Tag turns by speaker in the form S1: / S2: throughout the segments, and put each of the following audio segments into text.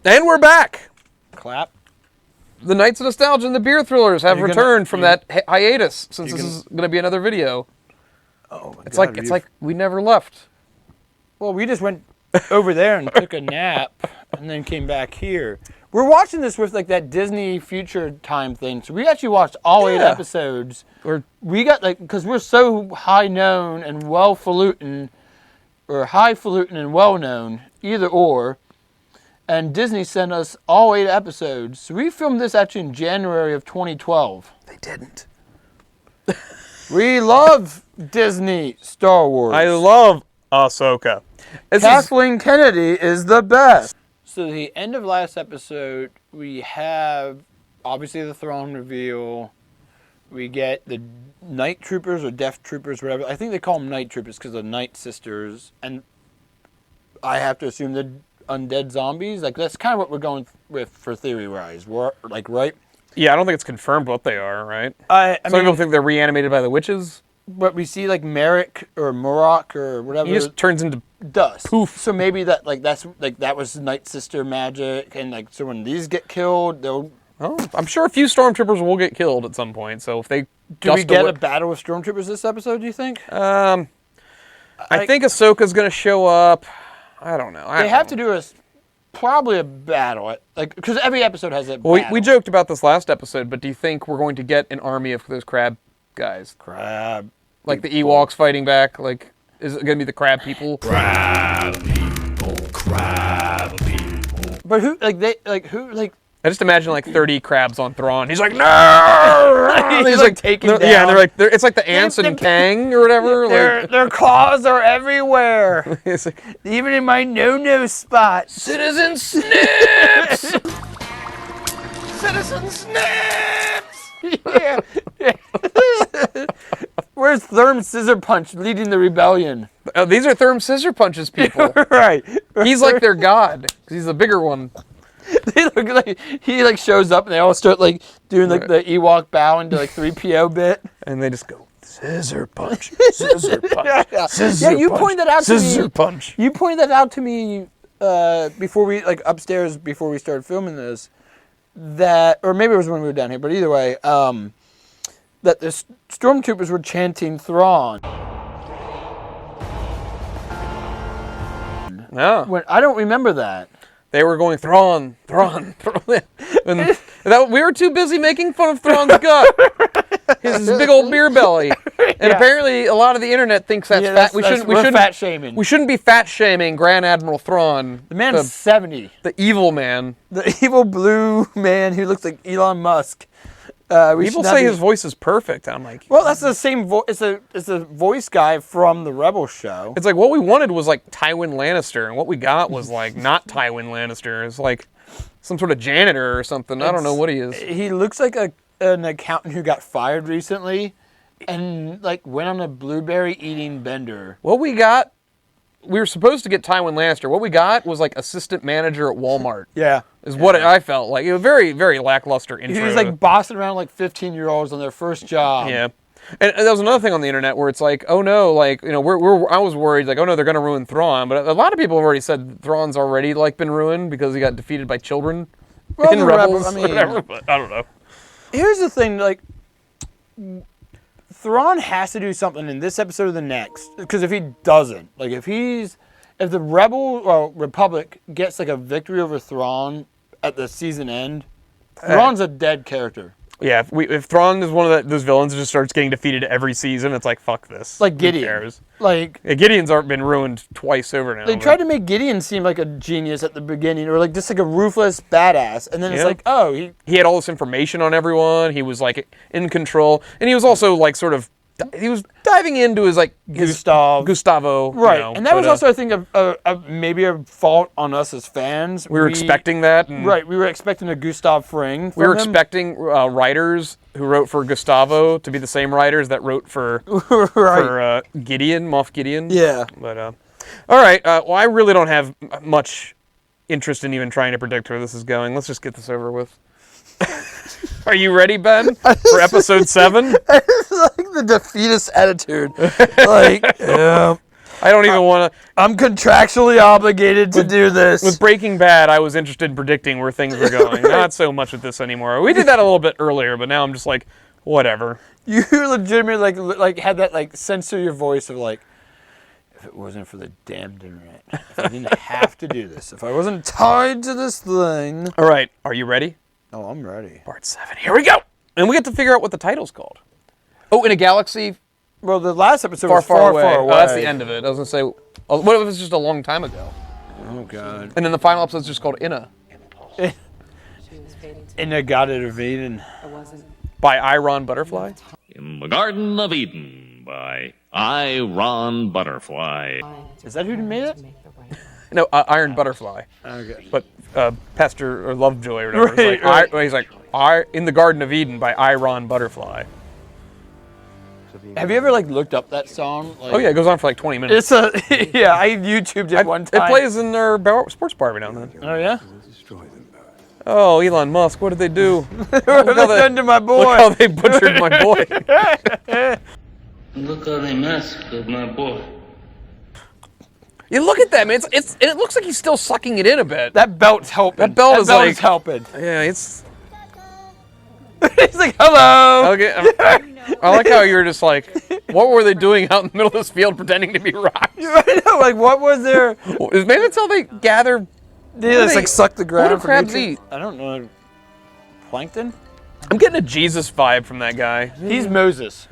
S1: And we're back.
S2: Clap.
S1: The Knights of Nostalgia and the Beer Thrillers have returned from that hiatus, since this is going to be another video.
S2: Oh my
S1: God. It's like we never left.
S2: Well, we just went over there and took a nap and then came back here. We're watching this with like that Disney Future Time thing. So we actually watched all 8 episodes. We got because we're so high known and highfalutin and well known, either or. And Disney sent us all 8 episodes. So we filmed this actually in January of 2012.
S1: They didn't.
S2: We love Disney Star Wars.
S1: I love AHSOKA.
S2: Kathleen Kennedy is the best. So the end of last episode, we have obviously the Thrawn reveal. We get the Night Troopers or Death Troopers, whatever. I think they call them Night Troopers because of Night Sisters. And I have to assume the undead zombies. Like that's kind of what we're going with for theory-wise. Right?
S1: Yeah, I don't think it's confirmed what they are, right?
S2: Some
S1: people think they're reanimated by the witches.
S2: But we see like Merrick or Murrock or whatever.
S1: He just turns into
S2: dust.
S1: Poof.
S2: So maybe that was Night Sister magic, and so when these get killed, they'll.
S1: Oh, I'm sure a few stormtroopers will get killed at some point. So if they
S2: do we get a battle with stormtroopers this episode? Do you think?
S1: I think Ahsoka's gonna show up. I don't know.
S2: They have to do probably a battle, because every episode has a.
S1: Well, we joked about this last episode, but do you think we're going to get an army of those crab guys?
S2: Crab.
S1: Like the Ewoks fighting back? Like, is it going to be the crab people?
S3: Crab people.
S2: But who?
S1: I just imagine like 30 crabs on Thrawn. He's like, no!
S2: He's like taking down.
S1: Yeah, and it's like the ants and Kang or whatever.
S2: Their claws are everywhere.
S1: Like,
S2: even in my no-no spot.
S1: Citizen Snips!
S2: Citizen Snips! Yeah. Where's Therm Scissor Punch leading the rebellion?
S1: These are Therm Scissor Punch's people.
S2: Right.
S1: He's like their god, because he's the bigger one.
S2: They look like he shows up and they all start doing the Ewok bow into 3PO bit.
S1: And they just go, Scissor Punch, Scissor Punch, Scissor
S2: Punch. You pointed that out to me.
S1: Scissor Punch.
S2: You pointed that out to me before we, upstairs before we started filming this. Or maybe it was when we were down here, but either way, that the stormtroopers were chanting Thrawn.
S1: Yeah.
S2: I don't remember that.
S1: They were going Thrawn. And we were too busy making fun of Thrawn's gut. His big old beer belly. And apparently a lot of the internet thinks that's fat. We shouldn't
S2: fat shaming.
S1: We shouldn't be fat shaming Grand Admiral Thrawn.
S2: The man's 70.
S1: The evil man.
S2: The evil blue man who looks like Elon Musk.
S1: People say his voice is perfect. I'm like,
S2: well, that's the same voice. It's a voice guy from the Rebel show.
S1: It's like what we wanted was like Tywin Lannister, and what we got was like not Tywin Lannister. It's like some sort of janitor or something. I don't know what he is.
S2: He looks like an accountant who got fired recently, and went on a blueberry eating bender.
S1: What we got. We were supposed to get Tywin Lannister. What we got was assistant manager at Walmart.
S2: Yeah.
S1: What I felt like. It was very, very lackluster intro.
S2: He was bossing around 15-year-olds on their first job.
S1: Yeah. And there was another thing on the internet where it's oh no, I was worried, oh no, they're going to ruin Thrawn. But a lot of people have already said Thrawn's already been ruined because he got defeated by children in Rebels. Whatever, but I don't know.
S2: Here's the thing, Thrawn has to do something in this episode or the next, because if he doesn't, if the Republic gets a victory over Thrawn at the season end, Thrawn's a dead character.
S1: Yeah, if Thrawn is one of those villains that just starts getting defeated every season, it's fuck this.
S2: Like Gideon.
S1: Who cares?
S2: Gideon's
S1: been ruined twice over now.
S2: They tried to make Gideon seem like a genius at the beginning, or just a ruthless badass, and then it's
S1: he had all this information on everyone. He was in control, and he was also sort of. He was diving into his Gustavo,
S2: right? And that was also, I think, maybe a fault on us as fans.
S1: We were expecting that,
S2: right? We were expecting a Gustav Fring.
S1: We were expecting writers who wrote for Gustavo to be the same writers that wrote for Gideon, Moff Gideon.
S2: Yeah.
S1: But all right. Well, I really don't have much interest in even trying to predict where this is going. Let's just get this over with. Are you ready, Ben, for episode 7?
S2: It's the defeatist attitude. Yeah.
S1: I don't even want to.
S2: I'm contractually obligated to do this.
S1: With Breaking Bad, I was interested in predicting where things were going. Not so much with this anymore. We did that a little bit earlier, but now I'm just like, whatever.
S2: You legitimately like had that like sense to your voice of like, if it wasn't for the damned internet, if I didn't have to do this, if I wasn't tied to this thing.
S1: All right, are you ready?
S2: Oh, I'm ready.
S1: Part 7. Here we go. And we get to figure out what the title's called. Oh, in a galaxy
S2: Well, the last episode
S1: far,
S2: was
S1: far away.
S2: far away.
S1: Oh, that's the end of it. I was gonna say, what if it was just a long time ago?
S2: Oh God.
S1: And then the final episode's just called Inna.
S2: Inna got it of Eden.
S1: By Iron Butterfly.
S3: In the Garden of Eden by Iron Butterfly.
S2: Is that who made it?
S1: No, Iron Butterfly.
S2: Okay.
S1: But Pastor or Lovejoy or whatever.
S2: Right,
S1: He's like, In the Garden of Eden by Iron Butterfly.
S2: Have you ever like looked up that song? Like,
S1: Oh yeah, it goes on for like 20 minutes.
S2: It's a yeah. I YouTubed it one time.
S1: It plays in their sports bar every now and then.
S2: Oh yeah.
S1: Oh, Elon Musk, what did they do?
S2: What have they done to my boy?
S1: Look how they butchered my boy.
S4: Look how they massacred my boy.
S1: You look at that, man. It looks like he's still sucking it in a bit.
S2: That belt's helping.
S1: That belt is like
S2: helping.
S1: Yeah, it's.
S2: He's like, hello.
S1: Okay, I like how you're just like, what were they doing out in the middle of this field pretending to be rocks?
S2: I know, like, what was there?
S1: Maybe that's how they gather.
S2: They just like suck the ground.
S1: What do crabs eat?
S2: I don't know. Plankton?
S1: I'm getting a Jesus vibe from that guy.
S2: He's Moses.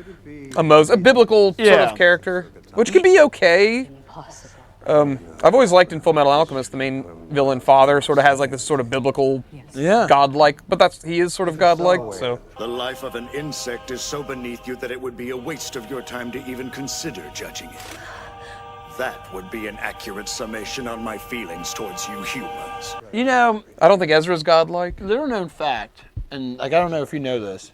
S1: A biblical sort of character, which can be okay. I've always liked in Full Metal Alchemist, the main villain father sort of has like this sort of biblical, godlike, but he is sort of godlike. So
S5: the life of an insect is so beneath you that it would be a waste of your time to even consider judging it. That would be an accurate summation on my feelings towards you humans.
S2: You know,
S1: I don't think Ezra's godlike.
S2: Little known fact, and like I don't know if you know this,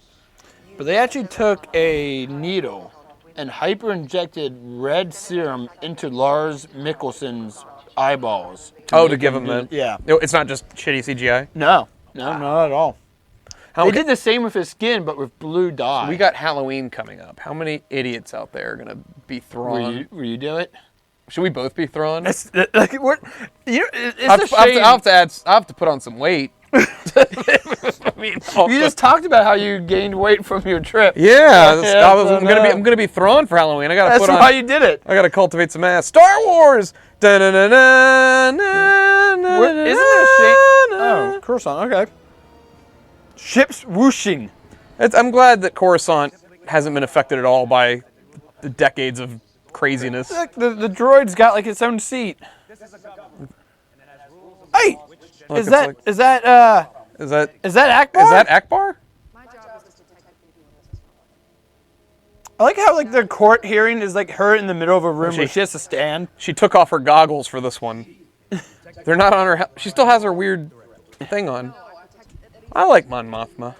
S2: but they actually took a needle and hyper-injected red serum into Lars Mikkelsen's eyeballs.
S1: To give him that?
S2: Yeah.
S1: It's not just shitty CGI?
S2: No, not at all. They did the same with his skin, but with blue dye.
S1: We got Halloween coming up. How many idiots out there are going to be Thrawn?
S2: Will you do it?
S1: Should we both be Thrawn?
S2: Like, what?
S1: I'll have to put on some weight. I mean,
S2: you just talked about how you gained weight from your trip.
S1: Yeah, I'm gonna be Thrawn for Halloween.
S2: That's why you did it.
S1: I gotta cultivate some ass. Star Wars. Isn't it
S2: a shame? Oh, Coruscant. Okay. Ships whooshing.
S1: I'm glad that Coruscant hasn't been affected at all by the decades of craziness.
S2: Look, the droid's got like its own seat. Hey. Is that Akbar?
S1: Is that Akbar?
S2: I like how like the court hearing is like her in the middle of a room where she has to stand.
S1: She took off her goggles for this one. They're not on her. She still has her weird thing on. I like Mon Mothma.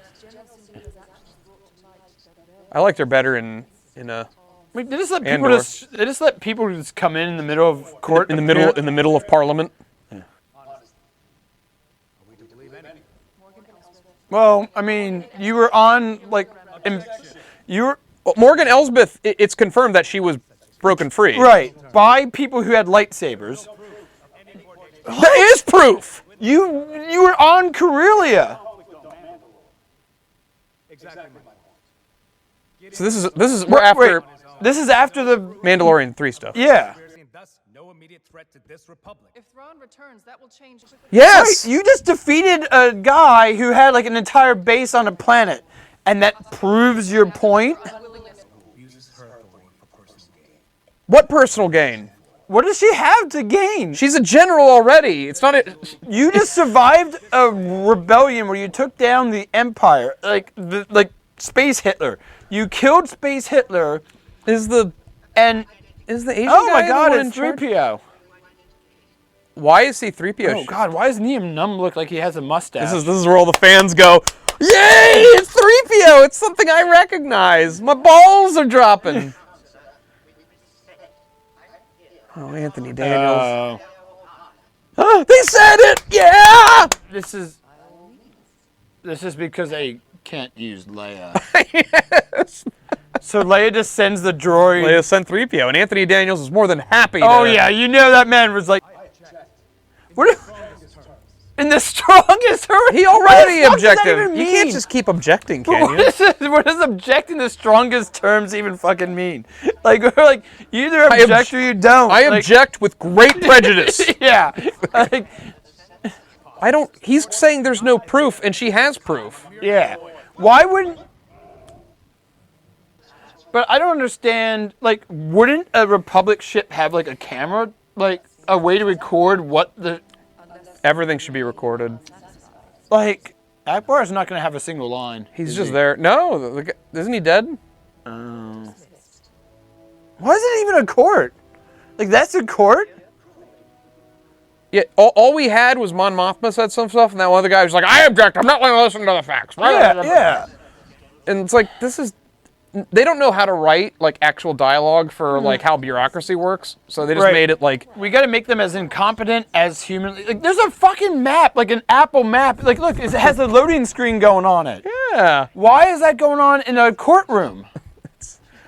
S1: I liked her better in a.
S2: Wait, they just let people just come in the middle of court
S1: in the middle of Parliament.
S2: Well, I mean, you were on like,
S1: Morgan Elsbeth. It's confirmed that she was broken free.
S2: Right, by people who had lightsabers.
S1: There is proof.
S2: You were on Corellia.
S1: So this is we're after.
S2: This is after the
S1: Mandalorian 3 stuff.
S2: Yeah.
S6: If Thrawn returns, that will change.
S1: Yes!
S2: Right, you just defeated a guy who had like an entire base on a planet, and that proves your point?
S1: What personal gain?
S2: What does she have to gain?
S1: She's a general already. It's not a...
S2: You just survived a rebellion where you took down the Empire, like Space Hitler. You killed Space Hitler.
S1: Is the
S2: Asian
S1: oh
S2: my
S1: guy
S2: God,
S1: the one
S2: it's
S1: in charge?
S2: 3PO.
S1: Why is he 3PO?
S2: Oh God, why does Liam Numb look like he has a mustache?
S1: This is where all the fans go, yay, it's 3PO, it's something I recognize. My balls are dropping. Oh, Anthony Daniels. They said it, yeah!
S2: This is because they can't use Leia.
S1: Yes.
S2: So Leia just sends the droid.
S1: Leia sent 3PO, and Anthony Daniels is more than happy.
S2: Oh yeah, you know that man was like, what? In the strongest terms?
S1: He already
S2: what the fuck does that
S1: objected.
S2: even
S1: You
S2: mean?
S1: can't just keep objecting, can
S2: What
S1: you?
S2: is this? What does object in the strongest terms even fucking mean? Like, we're like, you either object or you don't.
S1: I
S2: Like,
S1: object with great prejudice.
S2: yeah. Like,
S1: I don't. He's saying there's no proof, and she has proof.
S2: yeah. Why wouldn't? But I don't understand. Like, wouldn't a Republic ship have like a camera, like a way to record what the?
S1: Everything should be recorded.
S2: Like, Akbar is not going to have a single line.
S1: He's just there. No, isn't he dead?
S2: Why is it even a court? Like, that's a court?
S1: Yeah, all we had was Mon Mothma said some stuff, and that one other guy was like, I object, I'm not going to listen to the facts.
S2: Yeah.
S1: And it's like, this is... They don't know how to write, like, actual dialogue for, like, how bureaucracy works, so they just made it, like...
S2: We got to make them as incompetent as humanly... Like, there's a fucking map, like an Apple map. Like, look, it has a loading screen going on it.
S1: Yeah.
S2: Why is that going on in a courtroom?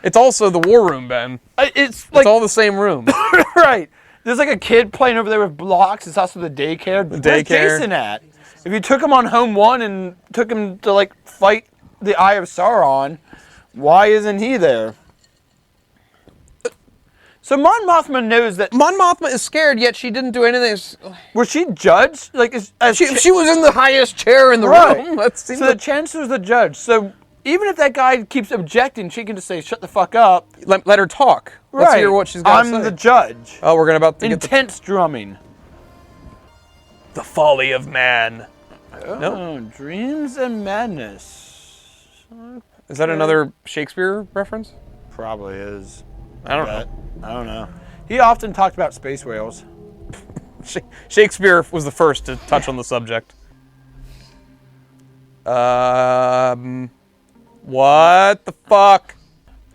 S1: It's also the war room, Ben.
S2: It's like...
S1: It's all the same room.
S2: Right. There's like a kid playing over there with blocks. It's also the daycare. Where's Jason at? If you took him on Home 1 and took him to like fight the Eye of Sauron, why isn't he there? So Mon Mothma knows that...
S1: Mon Mothma is scared, yet she didn't do anything.
S2: Was she judged? Like,
S1: She was in the highest chair in the room.
S2: So the Chancellor's the judge. So even if that guy keeps objecting, she can just say, shut the fuck up.
S1: Let her talk. Let's hear what she's got to say.
S2: I'm the judge.
S1: Oh, we're about to get
S2: Intense drumming.
S1: The folly of man.
S2: Oh, dreams and madness.
S1: Is that another Shakespeare reference?
S2: Probably is.
S1: I don't know.
S2: I don't know. He often talked about space whales.
S1: Shakespeare was the first to touch on the subject. What the fuck?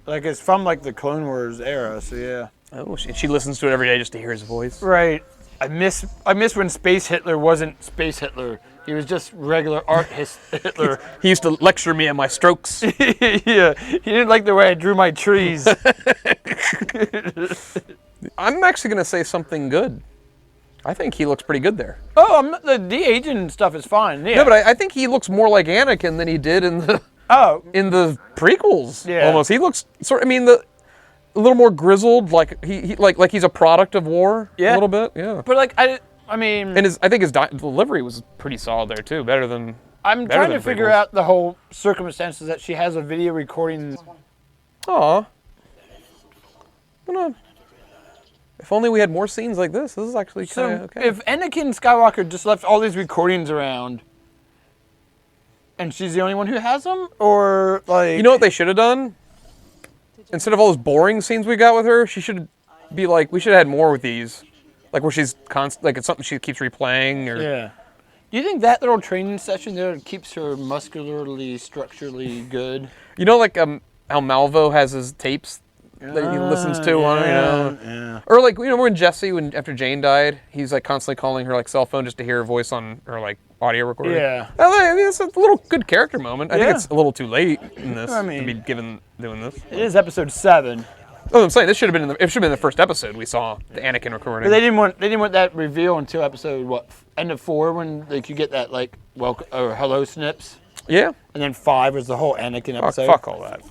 S2: Like, it's from like the Clone Wars era, so yeah.
S1: Oh, she listens to it every day just to hear his voice.
S2: Right. I miss when Space Hitler wasn't Space Hitler. He was just regular art Hitler.
S1: He used to lecture me on my strokes.
S2: Yeah. He didn't like the way I drew my trees.
S1: I'm actually going to say something good. I think he looks pretty good there.
S2: Oh, the de-aging stuff is fine. Yeah.
S1: No, but I think he looks more like Anakin than he did in the prequels.
S2: Yeah.
S1: Almost. He looks sort. I mean, a little more grizzled, like like he's a product of war.
S2: Yeah.
S1: A little bit. Yeah.
S2: But like I mean.
S1: And I think his delivery was pretty solid there too. Better than.
S2: I'm trying to figure out the whole circumstances that she has a video recording.
S1: Aw. If only we had more scenes like this. This is actually kind of okay.
S2: If Anakin Skywalker just left all these recordings around, and she's the only one who has them, or like...
S1: You know what they should have done? Instead of all those boring scenes we got with her, she should be like, we should have had more with these. Like where she's like it's something she keeps replaying or...
S2: Yeah. Do you think that little training session there keeps her muscularly, structurally good?
S1: You know like how Malvo has his tapes that he listens to on,
S2: Yeah.
S1: Or like, when Jesse, after Jane died, he's like constantly calling her like cell phone just to hear her voice on her like audio recording.
S2: Yeah.
S1: I mean, it's a little good character moment. I think it's a little too late in this
S2: I mean,
S1: to be doing this.
S2: It is episode 7.
S1: Oh, I'm saying this should have been it should have been the first episode we saw the Anakin recording.
S2: But they didn't want that reveal until episode end of 4 when like you get that like welcome or hello snips.
S1: Yeah.
S2: And then 5 was the whole Anakin episode.
S1: Fuck all that.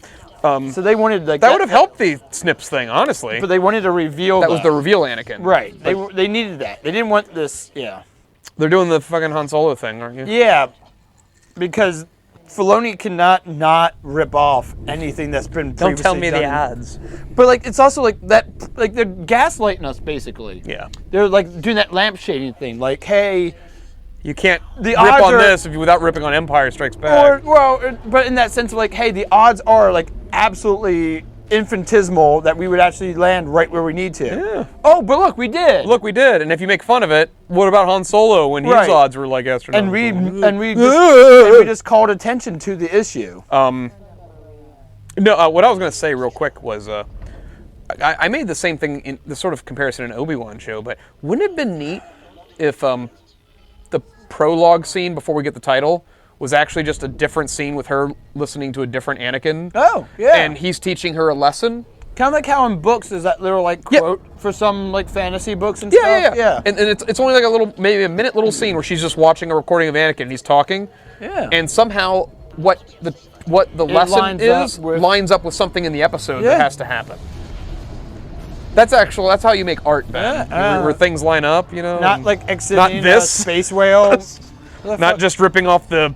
S2: So they wanted like
S1: that would have helped the Snips thing, honestly.
S2: But they wanted to reveal
S1: that was the reveal Anakin.
S2: Right. They needed that. They didn't want this. Yeah.
S1: They're doing the fucking Han Solo thing, aren't you?
S2: Yeah, because Filoni cannot not rip off anything that's been previously
S1: Don't tell me
S2: done.
S1: the odds.
S2: But like it's also like that, like they're gaslighting us basically.
S1: Yeah.
S2: They're like doing that lamp shading thing, like, hey,
S1: you can't
S2: the
S1: rip
S2: odds
S1: on
S2: are,
S1: this without ripping on Empire Strikes Back.
S2: But in that sense of like, hey, the odds are like absolutely infinitesimal that we would actually land right where we need to.
S1: Yeah.
S2: Oh, but look, we did.
S1: Look, we did. And if you make fun of it, what about Han Solo when his odds were like astronomical?
S2: And we just called attention to the issue.
S1: No, what I was going to say real quick was I made the same thing in the sort of comparison in Obi-Wan show, but wouldn't it have been neat if the prologue scene before we get the title was actually just a different scene with her listening to a different Anakin.
S2: Oh, yeah.
S1: And he's teaching her a lesson.
S2: Kind of like how in books there's that little like quote for some like fantasy books and stuff.
S1: Yeah. And it's only like a little, maybe a minute little scene where she's just watching a recording of Anakin and he's talking.
S2: Yeah.
S1: And somehow what the lesson lines up with something in the episode that has to happen. That's how you make art, Ben. Where things line up, you know.
S2: Not like exiting
S1: not
S2: a space whale.
S1: not just ripping off the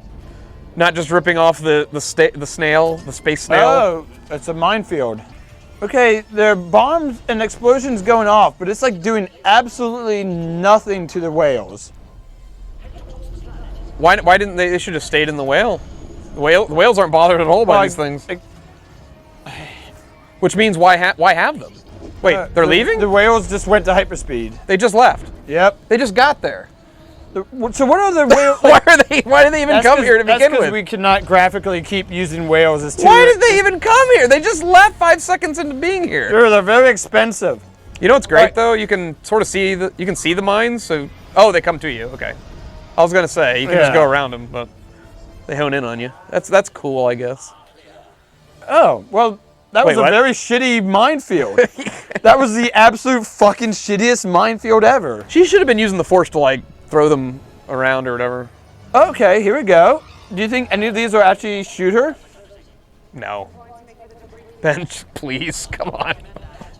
S1: snail, the space snail.
S2: Oh, it's a minefield. Okay, there are bombs and explosions going off, but it's like doing absolutely nothing to the whales.
S1: Why didn't they should have stayed in the whale? The whales aren't bothered at all by these things. Which means why have them? Wait, they're leaving?
S2: The whales just went to hyperspeed.
S1: They just left.
S2: Yep.
S1: They just got there.
S2: So what are the whales?
S1: Why did they even come here to begin with?
S2: We cannot graphically keep using whales as too.
S1: Why did they even come here? They just left 5 seconds into being here.
S2: Sure, they're very expensive.
S1: You know what's great though? You can sort of see the mines. So they come to you. Okay. I was gonna say you can just go around them, but they hone in on you. That's cool, I guess.
S2: Oh well, that was a very shitty minefield. That was the absolute fucking shittiest minefield ever.
S1: She should have been using the Force to like throw them around or whatever.
S2: Okay, here we go. Do you think any of these will actually shoot her?
S1: No. Ben, please, come on.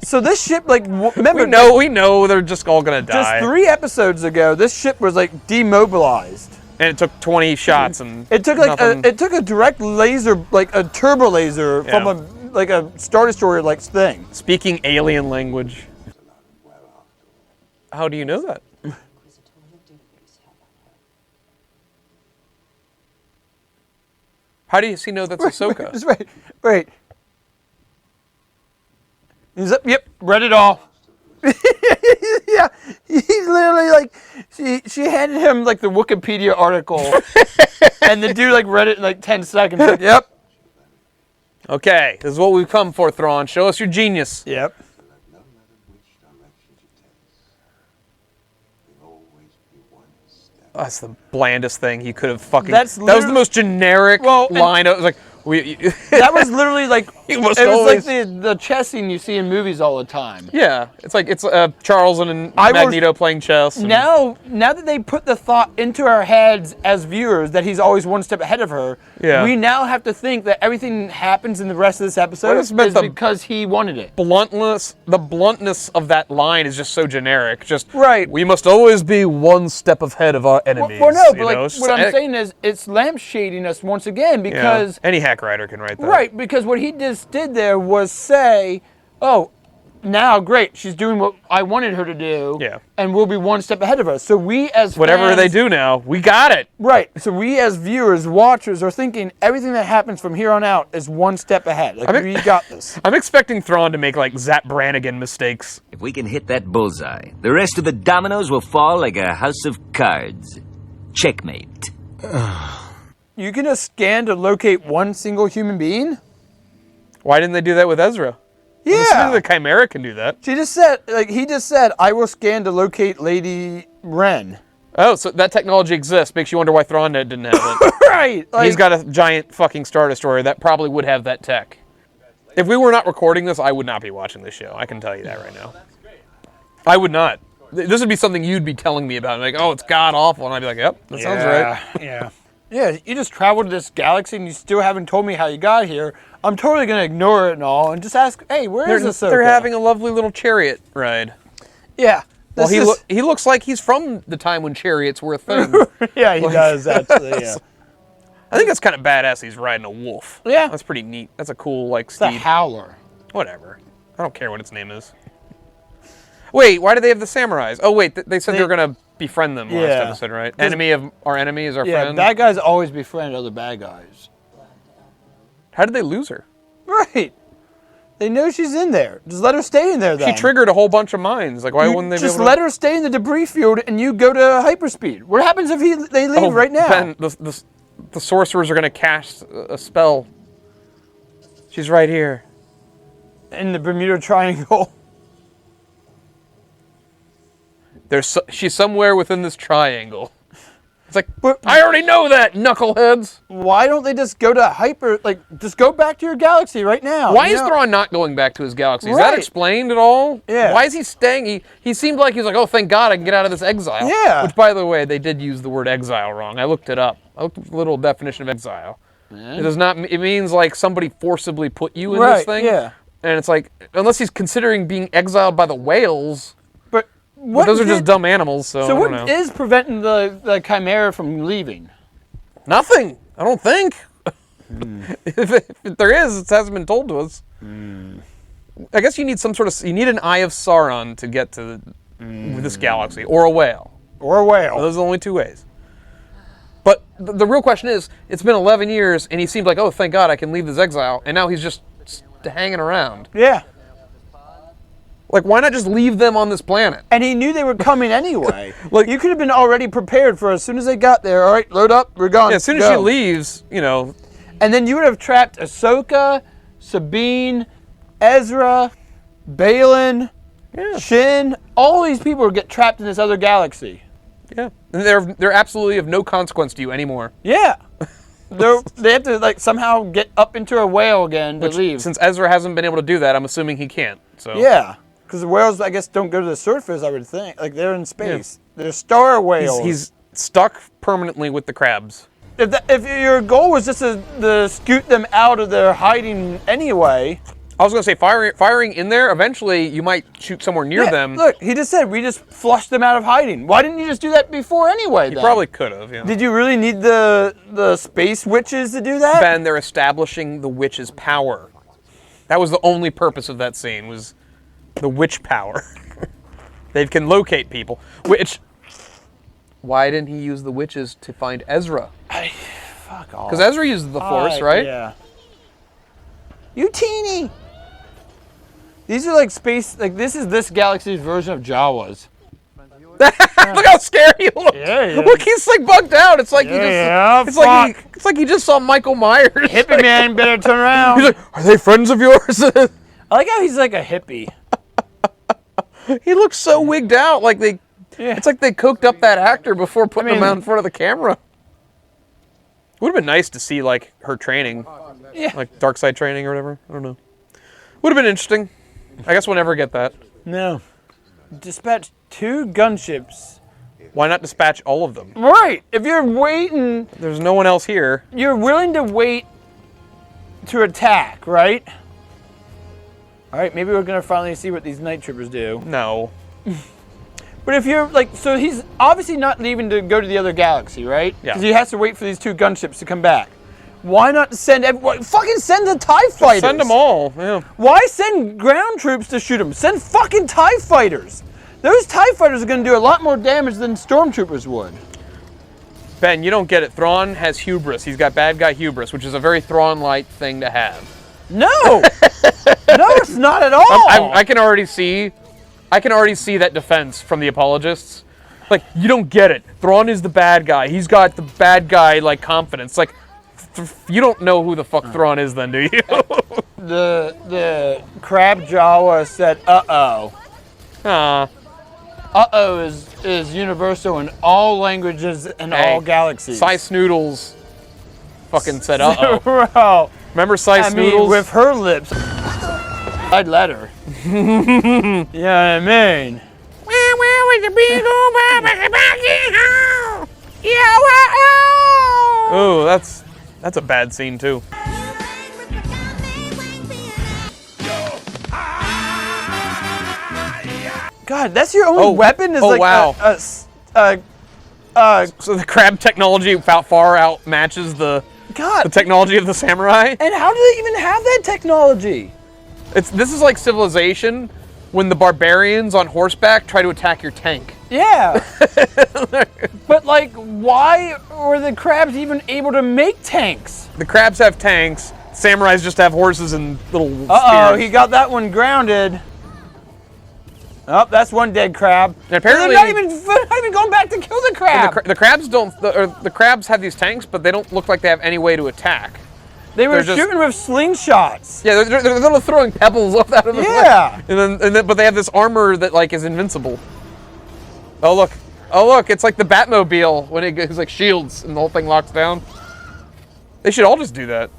S2: So this ship, like, remember...
S1: We know they're just all gonna die.
S2: Just 3 episodes ago, this ship was, like, demobilized.
S1: And it took 20 shots and
S2: it took, like, it took a direct laser, like, a turbo laser from a Star Destroyer, like, thing.
S1: Speaking alien language. How do you know that? How does he know that's AHSOKA?
S2: Just wait. He's up, yep, read it all. Yeah, he's literally like, she handed him like the Wikipedia article, and the dude like read it in like 10 seconds. Like, yep.
S1: Okay, this is what we've come for, Thrawn. Show us your genius.
S2: Yep.
S1: That's the blandest thing he could have fucking... That was the most generic line. It was like...
S2: that was literally like...
S1: It was
S2: like the chess scene you see in movies all the time.
S1: Yeah. It's like Charles and Magneto playing chess.
S2: Now that they put the thought into our heads as viewers that he's always one step ahead of her, we now have to think that everything happens in the rest of this episode is because he wanted it.
S1: The bluntness of that line is just so generic. Just,
S2: we
S1: must always be one step ahead of our enemies.
S2: Well, no, but like, what I'm saying is it's lampshading us once again because...
S1: Yeah. Any hack writer can write that.
S2: Right, because what he just did there was say, oh, now, great, she's doing what I wanted her to do, and we'll be one step ahead of her. So we as
S1: whatever
S2: fans,
S1: they do now, we got it.
S2: Right, so we as viewers, watchers, are thinking everything that happens from here on out is one step ahead. Like, we got this.
S1: I'm expecting Thrawn to make, like, Zapp Brannigan mistakes.
S7: If we can hit that bullseye, the rest of the dominoes will fall like a house of cards. Checkmate.
S2: You can just scan to locate one single human being?
S1: Why didn't they do that with Ezra?
S2: Yeah.
S1: The Chimera can do that.
S2: He just said, I will scan to locate Lady Wren.
S1: Oh, so that technology exists. Makes you wonder why Thrawn didn't have it.
S2: Right. Like,
S1: he's got a giant fucking Star Destroyer that probably would have that tech. If we were not recording this, I would not be watching this show. I can tell you that right now. I would not. This would be something you'd be telling me about. Like, oh, it's god awful. And I'd be like, yep, that sounds right.
S2: Yeah. Yeah, you just traveled to this galaxy and you still haven't told me how you got here. I'm totally going to ignore it and all and just ask, hey, where is AHSOKA?
S1: They're having a lovely little chariot ride.
S2: Yeah.
S1: Well, he looks like he's from the time when chariots were a thing.
S2: Yeah, he does, actually, yeah.
S1: I think that's kind of badass he's riding a wolf.
S2: Yeah.
S1: That's pretty neat. That's a cool, like, steed.
S2: It's a howler.
S1: Whatever. I don't care what its name is. Wait, why do they have the samurais? Oh, wait, they said they were going to befriend them last episode, right? Enemy of our enemy is our friend.
S2: Yeah, bad guys always befriend other bad guys.
S1: How did they lose her?
S2: Right. They know she's in there. Just let her stay in there, then.
S1: She triggered a whole bunch of mines. Like, why wouldn't they
S2: just let her stay in the debris field and you go to hyperspeed? What happens if they leave right now?
S1: Ben, the sorcerers are going to cast a spell. She's right here.
S2: In the Bermuda Triangle.
S1: She's somewhere within this triangle. It's like, I already know that, knuckleheads.
S2: Why don't they just go to just go back to your galaxy right now?
S1: Why is Thrawn not going back to his galaxy? Is that explained at all?
S2: Yeah.
S1: Why is he staying? He seemed like he was like, oh, thank God I can get out of this exile.
S2: Yeah.
S1: Which, by the way, they did use the word exile wrong. I looked it up. I looked at the little definition of exile. It does not. It means like somebody forcibly put you in this thing.
S2: Yeah.
S1: And it's like, unless he's considering being exiled by the whales.
S2: But
S1: those are just dumb animals, so I don't know.
S2: What is preventing the Chimera from leaving?
S1: Nothing. I don't think. If there is, it hasn't been told to us. I guess you need you need an Eye of Sauron to get to this galaxy, or a whale. Those are the only two ways. But the real question is, it's been 11 years, and he seemed like, oh, thank God I can leave this exile, and now he's just hanging around.
S2: Yeah.
S1: Like, why not just leave them on this planet?
S2: And he knew they were coming anyway. Like, you could have been already prepared for as soon as they got there. All right, load up, we're gone.
S1: Yeah, as soon as she leaves, you know.
S2: And then you would have trapped Ahsoka, Sabine, Ezra, Balin, Shin. All these people would get trapped in this other galaxy.
S1: Yeah, and they're absolutely of no consequence to you anymore.
S2: Yeah. They have to like somehow get up into a whale again to leave.
S1: Since Ezra hasn't been able to do that, I'm assuming he can't. So.
S2: Yeah. Because the whales, I guess, don't go to the surface, I would think. Like, they're in space. Yeah. They're star whales.
S1: He's stuck permanently with the crabs.
S2: If your goal was just to scoot them out of their hiding anyway...
S1: I was going to say, firing in there, eventually you might shoot somewhere near them.
S2: Look, he just said we just flushed them out of hiding. Why didn't you just do that before anyway, then?
S1: You probably could have, yeah.
S2: Did you really need the space witches to do that?
S1: Ben, they're establishing the witch's power. That was the only purpose of that scene, was... the witch power. They can locate people. Which, why didn't he use the witches to find Ezra?
S2: Fuck off.
S1: Because Ezra uses the Force, right?
S2: Yeah. You teeny! These are like space, like this is this galaxy's version of Jawas.
S1: Look how scary he looks.
S2: Yeah,
S1: Look, he's like bugged out. It's like
S2: it's
S1: like he just saw Michael Myers.
S2: Hippie man, better turn around.
S1: He's like, are they friends of yours?
S2: I like how he's like a hippie.
S1: He looks so wigged out, like it's like they cooked up that actor before putting him out in front of the camera. Would have been nice to see like her training, like dark side training or whatever. I don't know. Would have been interesting. I guess we'll never get that.
S2: No. Dispatch 2 gunships.
S1: Why not dispatch all of them?
S2: Right. If you're waiting,
S1: there's no one else here.
S2: You're willing to wait to attack, right? All right, maybe we're gonna finally see what these night troopers do.
S1: No.
S2: But if you're like, so he's obviously not leaving to go to the other galaxy, right?
S1: Yeah.
S2: Because he has to wait for these 2 gunships to come back. Why not send everyone? Fucking send the TIE fighters.
S1: Send them all. Yeah.
S2: Why send ground troops to shoot them? Send fucking TIE fighters. Those TIE fighters are gonna do a lot more damage than stormtroopers would.
S1: Ben, you don't get it. Thrawn has hubris. He's got bad guy hubris, which is a very Thrawn-like thing to have.
S2: No, no, it's not at all.
S1: I can already see that defense from the apologists. Like, you don't get it. Thrawn is the bad guy. He's got the bad guy like confidence. Like, you don't know who the fuck Thrawn is, then, do you?
S2: the crab Jawa said, "Uh-oh." Uh-oh is universal in all languages and all galaxies.
S1: Cy Snoodles fucking said, uh-oh.
S2: Bro.
S1: Remember Cy Snoodles?
S2: Mean, with her lips, I'd let her. Yeah, I mean.
S1: Oh, that's a bad scene, too.
S2: God, that's your only weapon? Is like
S1: wow.
S2: So
S1: the crab technology far outmatches the technology of the samurai?
S2: And how do they even have that technology?
S1: This is like Civilization, when the barbarians on horseback try to attack your tank.
S2: Yeah. But like, why were the crabs even able to make tanks?
S1: The crabs have tanks, samurais just have horses and little
S2: spears. He got that one grounded. Oh, that's one dead crab.
S1: And apparently,
S2: they're not even going back to kill the crab.
S1: The crabs don't. The crabs have these tanks, but they don't look like they have any way to attack.
S2: They were shooting with slingshots.
S1: Yeah, they're throwing pebbles up out of the
S2: yeah.
S1: And then, but they have this armor that like is invincible. Oh look, Oh, look, it's like the Batmobile when it goes like shields and the whole thing locks down. They should all just do that.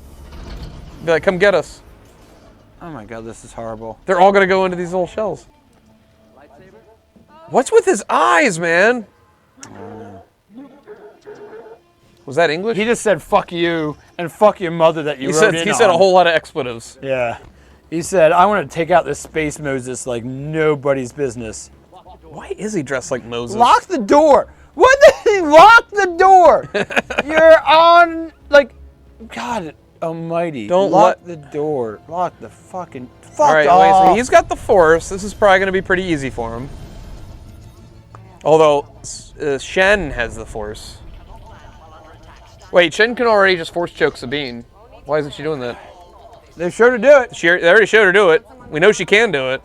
S1: Be like, come get us.
S2: Oh my god, this is horrible.
S1: They're all gonna go into these little shells. What's with his eyes, man? Was that English?
S2: He just said "fuck you" and "fuck your mother" that you
S1: He
S2: wrote
S1: said
S2: in
S1: he said a
S2: on.
S1: whole lot of expletives.
S2: Yeah. He said, "I want to take out this space Moses like nobody's business."
S1: Why is he dressed like Moses?
S2: Lock the door. What did he lock the door? You're on like, God Almighty.
S1: Don't
S2: lock the door. Lock the fucking fuck
S1: All right,
S2: off.
S1: wait, so he's got the Force. This is probably gonna be pretty easy for him. Although Shen has the Force. Wait, Shen can already just Force choke Sabine. Why isn't she doing that?
S2: They're sure to do it.
S1: They already showed her do it. We know she can do it.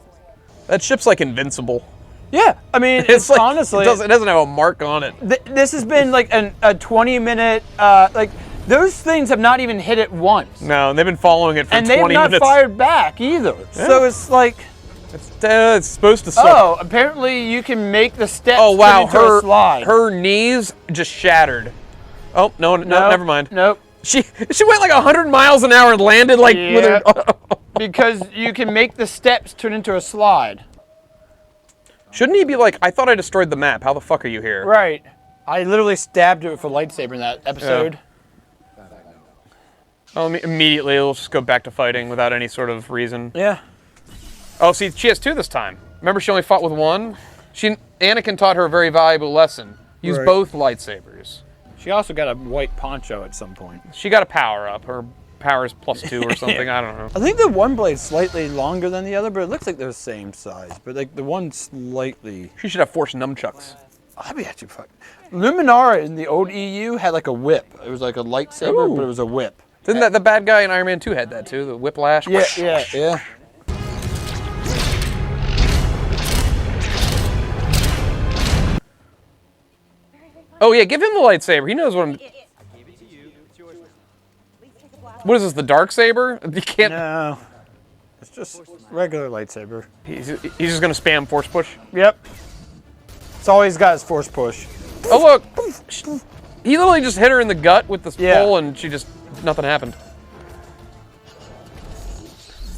S1: That ship's like invincible.
S2: Yeah, I mean,
S1: It's like,
S2: honestly,
S1: it doesn't have a mark on it.
S2: This has been like a 20-minute, like, those things have not even hit it once.
S1: No, they've been following it for 20 minutes.
S2: And they've not fired back either.
S1: Yeah.
S2: So it's like,
S1: It's supposed to suck.
S2: oh, apparently you can make the steps
S1: Oh wow,
S2: turn into a slide.
S1: her knees just shattered. Oh no, never mind.
S2: Nope.
S1: She went like 100 miles an hour and landed like with her.
S2: Because you can make the steps turn into a slide.
S1: Shouldn't he be like, I thought I destroyed the map. How the fuck are you here?
S2: Right. I literally stabbed it with a lightsaber in that episode.
S1: Oh, immediately we'll just go back to fighting without any sort of reason.
S2: Yeah.
S1: Oh, see, she has two this time. Remember, she only fought with one. Anakin taught her a very valuable lesson. Use both lightsabers.
S2: She also got a white poncho at some point.
S1: She got a power up. Her power is +2 or something. I don't know.
S2: I think the one blade's slightly longer than the other, but it looks like they're the same size. But like the one slightly.
S1: She should have Force nunchucks.
S2: I'd be actually fucking. Luminara in the old EU had like a whip. It was like a lightsaber, but it was a whip.
S1: Didn't that the bad guy in Iron Man 2 had that too? The whiplash.
S2: Yeah.
S1: Oh yeah, give him the lightsaber. He knows what I'm. What is this? The dark saber? You can't.
S2: No. It's just regular lightsaber.
S1: He's just gonna spam Force push.
S2: Yep. It's always got his force push.
S1: Oh look, he literally just hit her in the gut with this pole, and nothing happened.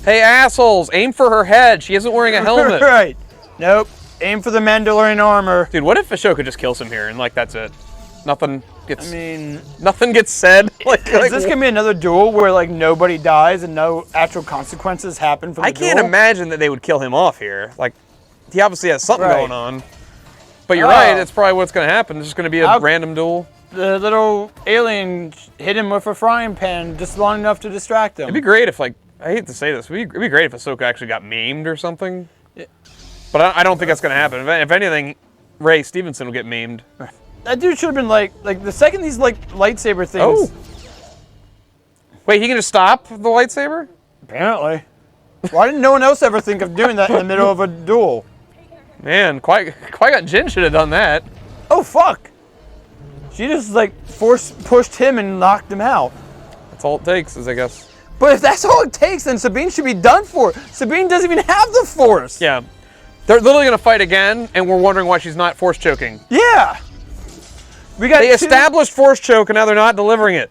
S1: Hey assholes, aim for her head. She isn't wearing a helmet.
S2: Right. Nope. Aim for the Mandalorian armor.
S1: Dude, what if AHSOKA just kills him here and like that's it? Nothing gets.
S2: I mean,
S1: nothing gets said.
S2: Is this gonna be another duel where like nobody dies and no actual consequences happen from the duel?
S1: I can't imagine that they would kill him off here. Like, he obviously has something going on. But you're right. That's probably what's gonna happen. It's just gonna be a random duel.
S2: The little alien hit him with a frying pan just long enough to distract him.
S1: It'd be great if, like, I hate to say this, it'd be great if AHSOKA actually got maimed or something. Yeah. But I don't think that's gonna happen. If anything, Ray Stevenson will get maimed.
S2: That dude should have been like the second these like lightsaber things.
S1: Oh. Wait, he can just stop the lightsaber?
S2: Apparently. Why didn't no one else ever think of doing that in the middle of a duel?
S1: Man, Qui-Gon Jinn should have done that.
S2: Oh fuck! She just like force pushed him and knocked him out.
S1: That's all it takes, I guess.
S2: But if that's all it takes, then Sabine should be done for. Sabine doesn't even have the Force.
S1: Yeah. They're literally gonna fight again, and we're wondering why she's not Force choking.
S2: Yeah.
S1: They established Force choke, and now they're not delivering it.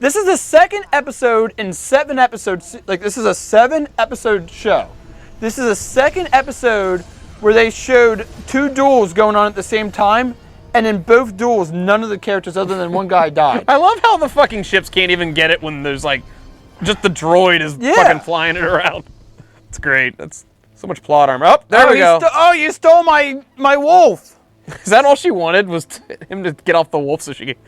S2: This is the second episode in 7 episodes. Like, this is a 7-episode show. This is the second episode where they showed 2 duels going on at the same time, and in both duels, none of the characters other than one guy died.
S1: I love how the fucking ships can't even get it when there's, like, just the droid is fucking flying it around. It's great. That's so much plot armor. Oh, there we go.
S2: You stole my wolf.
S1: Is that all she wanted, was him to get off the wolf so she could...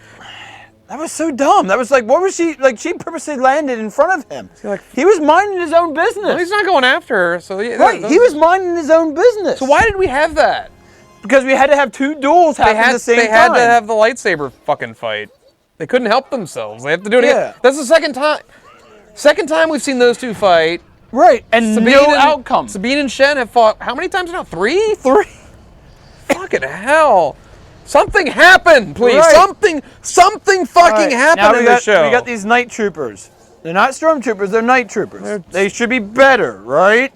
S2: That was so dumb. That was like, what was she, like, she purposely landed in front of him. He was minding his own business.
S1: Well, he's not going after her, so... Yeah,
S2: right, he was minding his own business.
S1: So why did we have that?
S2: Because we had to have 2 duels happen at the same time.
S1: They had to have the lightsaber fucking fight. They couldn't help themselves. They have to do it again. That's the second time. Second time we've seen those 2 fight.
S2: Right, and no outcome.
S1: Sabine and Shen have fought, how many times now? 3?
S2: 3.
S1: Fucking hell. Something happened, please.
S2: Right.
S1: Something fucking happened in the show.
S2: We got these night troopers. They're not stormtroopers, they're night troopers. They should be better, right?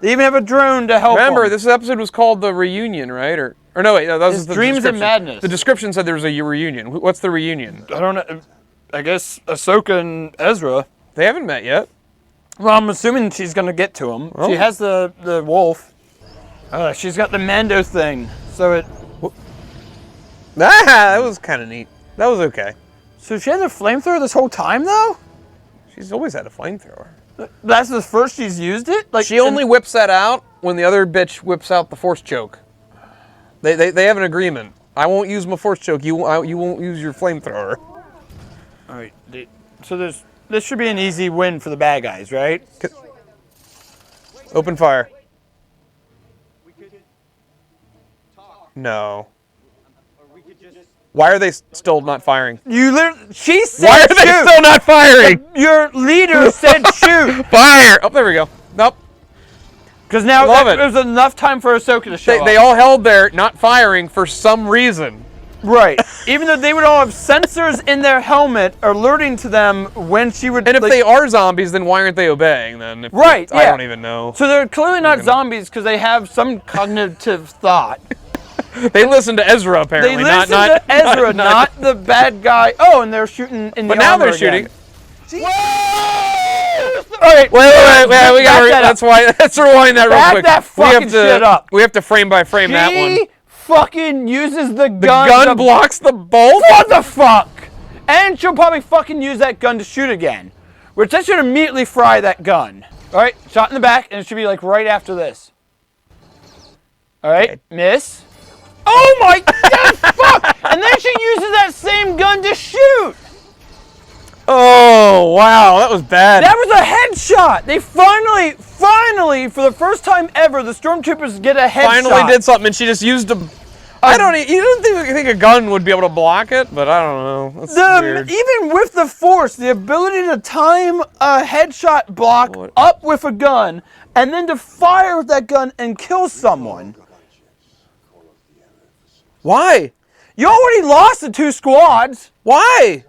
S2: They even have a drone to help
S1: Remember,
S2: them.
S1: this episode was called The Reunion, right? Or Or no, wait, that was the
S2: Dreams and
S1: description.
S2: Madness.
S1: The description said there was a reunion. What's the reunion?
S2: I don't know. I guess Ahsoka and Ezra.
S1: They haven't met yet.
S2: Well, I'm assuming she's gonna get to him.
S1: Oh.
S2: She has the wolf. She's got the Mando thing. So it.
S1: That was kind of neat. That was okay.
S2: So she had a flamethrower this whole time, though.
S1: She's always had a flamethrower.
S2: That's the first she's used it. Like
S1: She only whips that out when the other bitch whips out the force choke. They have an agreement. I won't use my force choke. You won't use your flamethrower.
S2: All right. So this should be an easy win for the bad guys, right?
S1: Open fire. No. Why are they still not firing?
S2: She said
S1: Why are they
S2: shoot.
S1: still not firing?
S2: Your leader said shoot.
S1: Fire! Oh, there we go. Nope.
S2: Because now
S1: Love it.
S2: there's enough time for Ahsoka to show up.
S1: They all held there, not firing for some reason.
S2: Right. Even though they would all have sensors in their helmet alerting to them when she would...
S1: And if they are zombies, then why aren't they obeying then?
S2: Right,
S1: I
S2: yeah.
S1: don't even know.
S2: So they're clearly not zombies because they have some cognitive thought.
S1: They listen to Ezra, apparently.
S2: They listen to Ezra, not the bad guy. Oh, and they're shooting in the
S1: But now
S2: armor
S1: they're shooting.
S2: again. Whoa! All right,
S1: Wait, we gotta. Let's rewind that real
S2: Back
S1: quick.
S2: that fucking shit up.
S1: We have to frame by frame that one.
S2: She fucking uses the gun.
S1: The gun blocks the bolt?
S2: What the fuck? And she'll probably fucking use that gun to shoot again. Which that should immediately fry that gun. All right, shot in the back, and it should be like right after this. All right, miss. Oh my god, fuck! And then she uses that same gun to shoot.
S1: Oh, wow, that was bad.
S2: That was a headshot. They finally, for the first time ever, the stormtroopers get a headshot.
S1: Finally did something, and she just used a... You don't think a gun would be able to block it? But I don't know. That's weird.
S2: Even with the Force, the ability to time a headshot block up with a gun, and then to fire with that gun and kill someone.
S1: Why?
S2: You already lost the 2 squads.
S1: Why?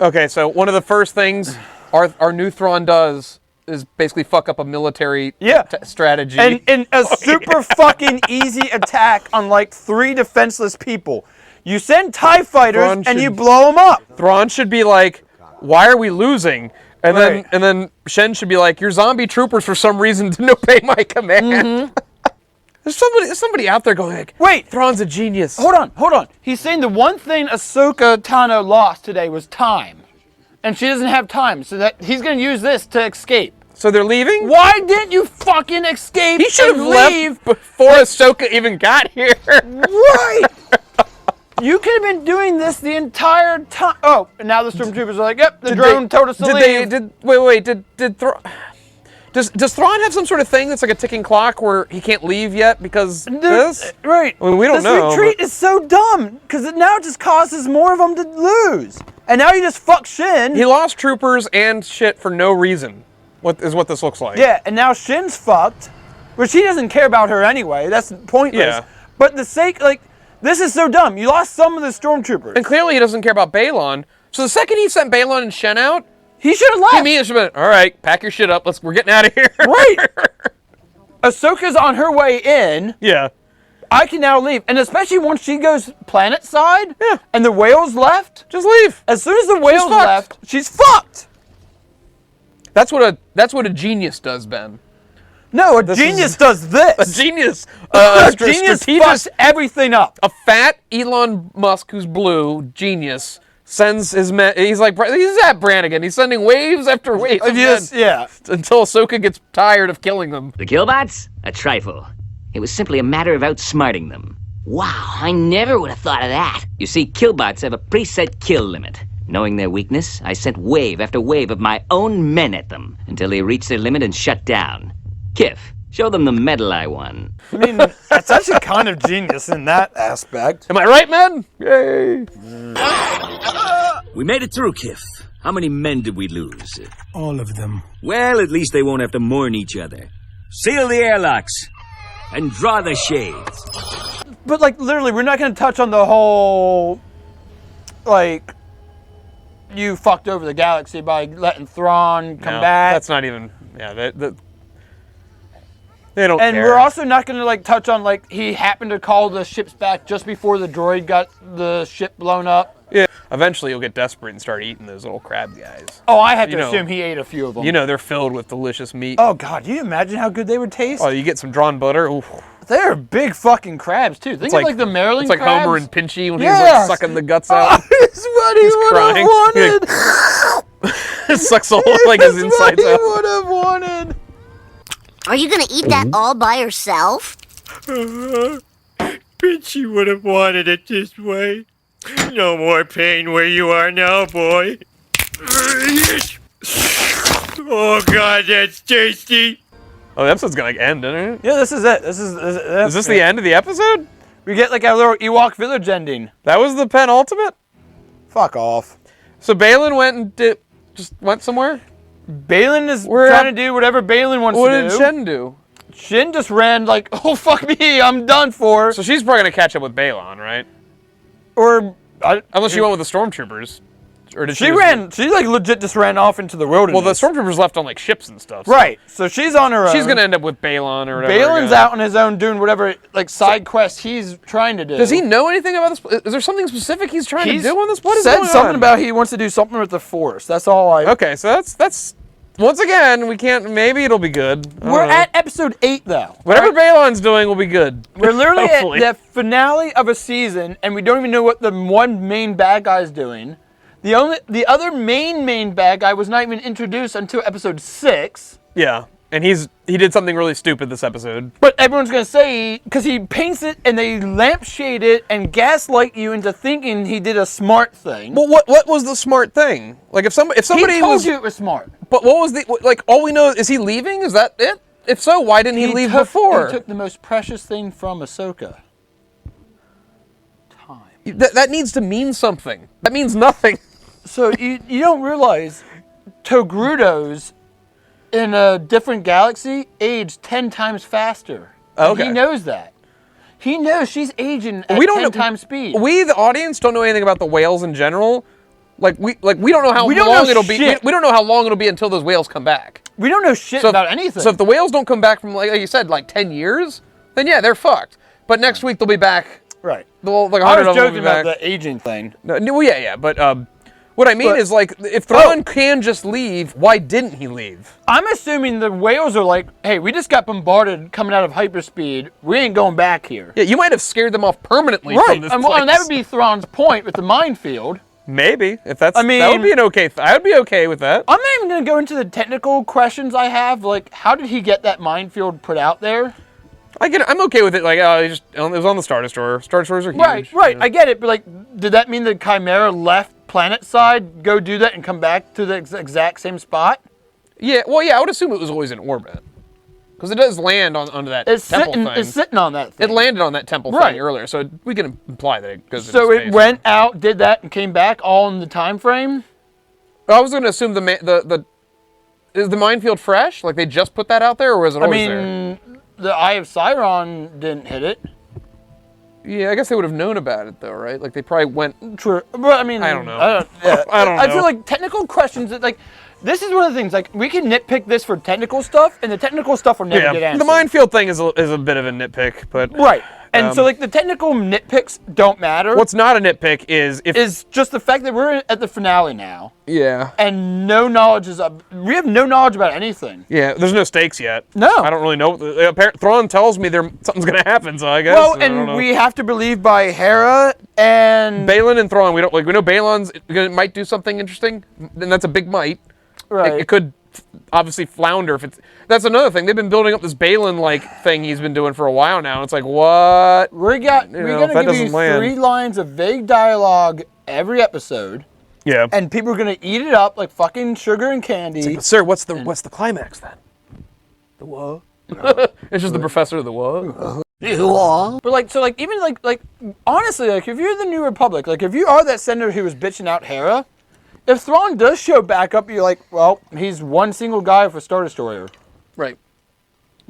S1: Okay, so one of the first things our new Thrawn does is basically fuck up a military strategy.
S2: And a super fucking easy attack on like 3 defenseless people. You send TIE fighters and you blow them up.
S1: Thrawn should be like, why are we losing? And then Shen should be like, your zombie troopers for some reason didn't obey my command. There's somebody out there going like,
S2: wait,
S1: Thrawn's a genius.
S2: Hold on. He's saying the one thing Ahsoka Tano lost today was time. And she doesn't have time, so that he's going to use this to escape.
S1: So they're leaving?
S2: Why didn't you fucking escape?
S1: He should have left before Ahsoka even got here.
S2: Right! You could have been doing this the entire time. Oh, and now the stormtroopers are like, yep, the drone told us to leave.
S1: Did Thrawn... Does Thrawn have some sort of thing that's like a ticking clock where he can't leave yet because this?
S2: Right.
S1: I mean, we don't know.
S2: This retreat is so dumb because it now just causes more of them to lose. And now you just fuck Shin.
S1: He lost troopers and shit for no reason. What this looks like.
S2: Yeah, and now Shin's fucked, which he doesn't care about her anyway. That's pointless.
S1: Yeah.
S2: But the sake, like, this is so dumb. You lost some of the stormtroopers.
S1: And clearly he doesn't care about Balon. So the second he sent Balon and Shen out,
S2: he should have left.
S1: He should have been, all right, pack your shit up. We're getting out of here.
S2: Right. Ahsoka's on her way in.
S1: Yeah.
S2: I can now leave. And especially once she goes planet side and the whales left.
S1: Just leave.
S2: As soon as the whales left, she's fucked.
S1: That's what a genius does, Ben.
S2: No, a genius does this.
S1: A genius.
S2: A genius fucks everything up.
S1: A fat Elon Musk who's blue, genius, sends his men. He's Zapp Brannigan. He's sending waves after waves of men until Ahsoka gets tired of killing them.
S7: The killbots? A trifle. It was simply a matter of outsmarting them. Wow, I never would have thought of that. You see, killbots have a preset kill limit. Knowing their weakness, I sent wave after wave of my own men at them until they reached their limit and shut down. Kiff, show them the medal I won.
S2: I mean, that's actually kind of genius in that aspect.
S1: Am I right, men? Yay!
S7: We made it through, Kiff. How many men did we lose?
S2: All of them.
S7: Well, at least they won't have to mourn each other. Seal the airlocks and draw the shades.
S2: But, like, literally, we're not going to touch on the whole, like, you fucked over the galaxy by letting Thrawn come back.
S1: That's not even, They don't
S2: And
S1: care.
S2: we're also not going to like touch on like he happened to call the ships back just before the droid got the ship blown up.
S1: Yeah. Eventually, you'll get desperate and start eating those little crab guys.
S2: Oh, I have to assume he ate a few of them.
S1: You know, they're filled with delicious meat.
S2: Oh God, do you imagine how good they would taste?
S1: Oh, you get some drawn butter. Oof.
S2: They're big fucking crabs too. Think of like the Maryland
S1: It's like
S2: crabs.
S1: Homer and Pinchy when he's like sucking the guts out.
S2: It's what he would have wanted.
S1: It sucks all like his insides out.
S2: What he would have wanted.
S8: Are you gonna eat that all by yourself?
S9: Pinchy would have wanted it this way. No more pain where you are now, boy. Oh God, that's tasty.
S1: Oh, the episode's gonna end, isn't it?
S2: Yeah, this is it. Is
S1: this the end of the episode?
S2: We get like a little Ewok village ending.
S1: That was the penultimate?
S2: Fuck off.
S1: So Balin went somewhere?
S2: Balin is trying to do whatever Balin wants to do.
S1: What did Shen do?
S2: Shin just ran like, oh fuck me, I'm done for.
S1: So she's probably gonna catch up with Balon, right?
S2: Or
S1: unless she went with the stormtroopers, or did
S2: she ran? She like legit just ran off into the wilderness.
S1: Well, the stormtroopers left on like ships and stuff. So
S2: right. So she's on her own.
S1: She's gonna end up with Balon or whatever.
S2: Balon's out on his own doing whatever like side quests he's trying to do.
S1: Does he know anything about this? Is there something specific he's trying to do on this? What is
S2: said
S1: going
S2: something
S1: on?
S2: about he wants to do something with the Force. That's all I.
S1: Okay, so that's once again we can't. Maybe it'll be good.
S2: We're at episode 8 though.
S1: Whatever Balon's doing will be good.
S2: We're literally at the finale of a season, and we don't even know what the one main bad guy's doing. The other main bad guy was not even introduced until episode 6.
S1: Yeah, and he did something really stupid this episode.
S2: But everyone's gonna say because he paints it and they lampshade it and gaslight you into thinking he did a smart thing.
S1: Well, what was the smart thing? Like if somebody
S2: he told you it was smart.
S1: But what was all we know is he leaving? Is that it? If so, why didn't he leave before?
S2: He took the most precious thing from AHSOKA. Time.
S1: That needs to mean something. That means nothing.
S2: So you don't realize Togrudos in a different galaxy age 10 times faster.
S1: Okay.
S2: He knows that. He knows she's aging at 10 times speed.
S1: We, the audience, don't know anything about the whales in general. We don't know how long it'll be. We don't know how long it'll be until those whales come back.
S2: We don't know shit about anything.
S1: So if the whales don't come back from like you said, like 10 years, then yeah, they're fucked. But next week they'll be back.
S2: Right.
S1: Like
S2: I was joking about the aging thing.
S1: No, yeah, but what I mean is like if Thrawn can just leave, why didn't he leave?
S2: I'm assuming the whales are like, hey, we just got bombarded coming out of hyperspeed. We ain't going back here.
S1: Yeah, you might have scared them off permanently from this place.
S2: And that would be Thrawn's point with the minefield.
S1: Maybe if that's. I mean, that would be an okay. I would be okay with that.
S2: I'm not even gonna go into the technical questions I have. Like, how did he get that minefield put out there?
S1: I get it. I'm okay with it. Like, it was on the Star Destroyer. Star Destroyers are huge.
S2: Right. I get it. But like, did that mean the Chimera left planet side, go do that, and come back to the exact same spot?
S1: Yeah. Well, yeah. I would assume it was always in orbit. Because it does land onto that temple thing.
S2: It's sitting on that thing.
S1: It landed on that temple thing earlier, so we can imply that it goes into
S2: space. So
S1: it
S2: went out, did that, and came back all in the time frame?
S1: I was going to assume is the minefield fresh? Like they just put that out there, or was it always there?
S2: The Eye of Sauron didn't hit it.
S1: Yeah, I guess they would have known about it, though, right? Like they probably went...
S2: True. But I mean...
S1: I don't know.
S2: I don't know. I feel like technical questions that, like... This is one of the things, like, we can nitpick this for technical stuff, and the technical stuff will never get answered.
S1: The minefield thing is a bit of a nitpick, but...
S2: Right. And so, like, the technical nitpicks don't matter.
S1: What's not a nitpick is
S2: just the fact that we're at the finale now.
S1: Yeah.
S2: And no knowledge is... we have no knowledge about anything.
S1: Yeah, there's no stakes yet.
S2: No.
S1: I don't really know. Thrawn tells me something's going to happen, so I guess...
S2: Well, and we have to believe by Hera and...
S1: Balin and Thrawn, we know Balon's might do something interesting, and that's a big might.
S2: Right.
S1: It could obviously flounder if it's... That's another thing. They've been building up this Balin-like thing he's been doing for a while now. It's like, what?
S2: We're going to give you 3 lines of vague dialogue every episode.
S1: Yeah.
S2: And people are going to eat it up like fucking sugar and candy.
S1: Like, sir, what's the climax then? The what? No. It's just the professor of the what?
S2: But even honestly, like if you're the New Republic, like if you are that senator who was bitching out Hera, if Thrawn does show back up, you're like, well, he's one single guy for Star Destroyer.
S1: Right.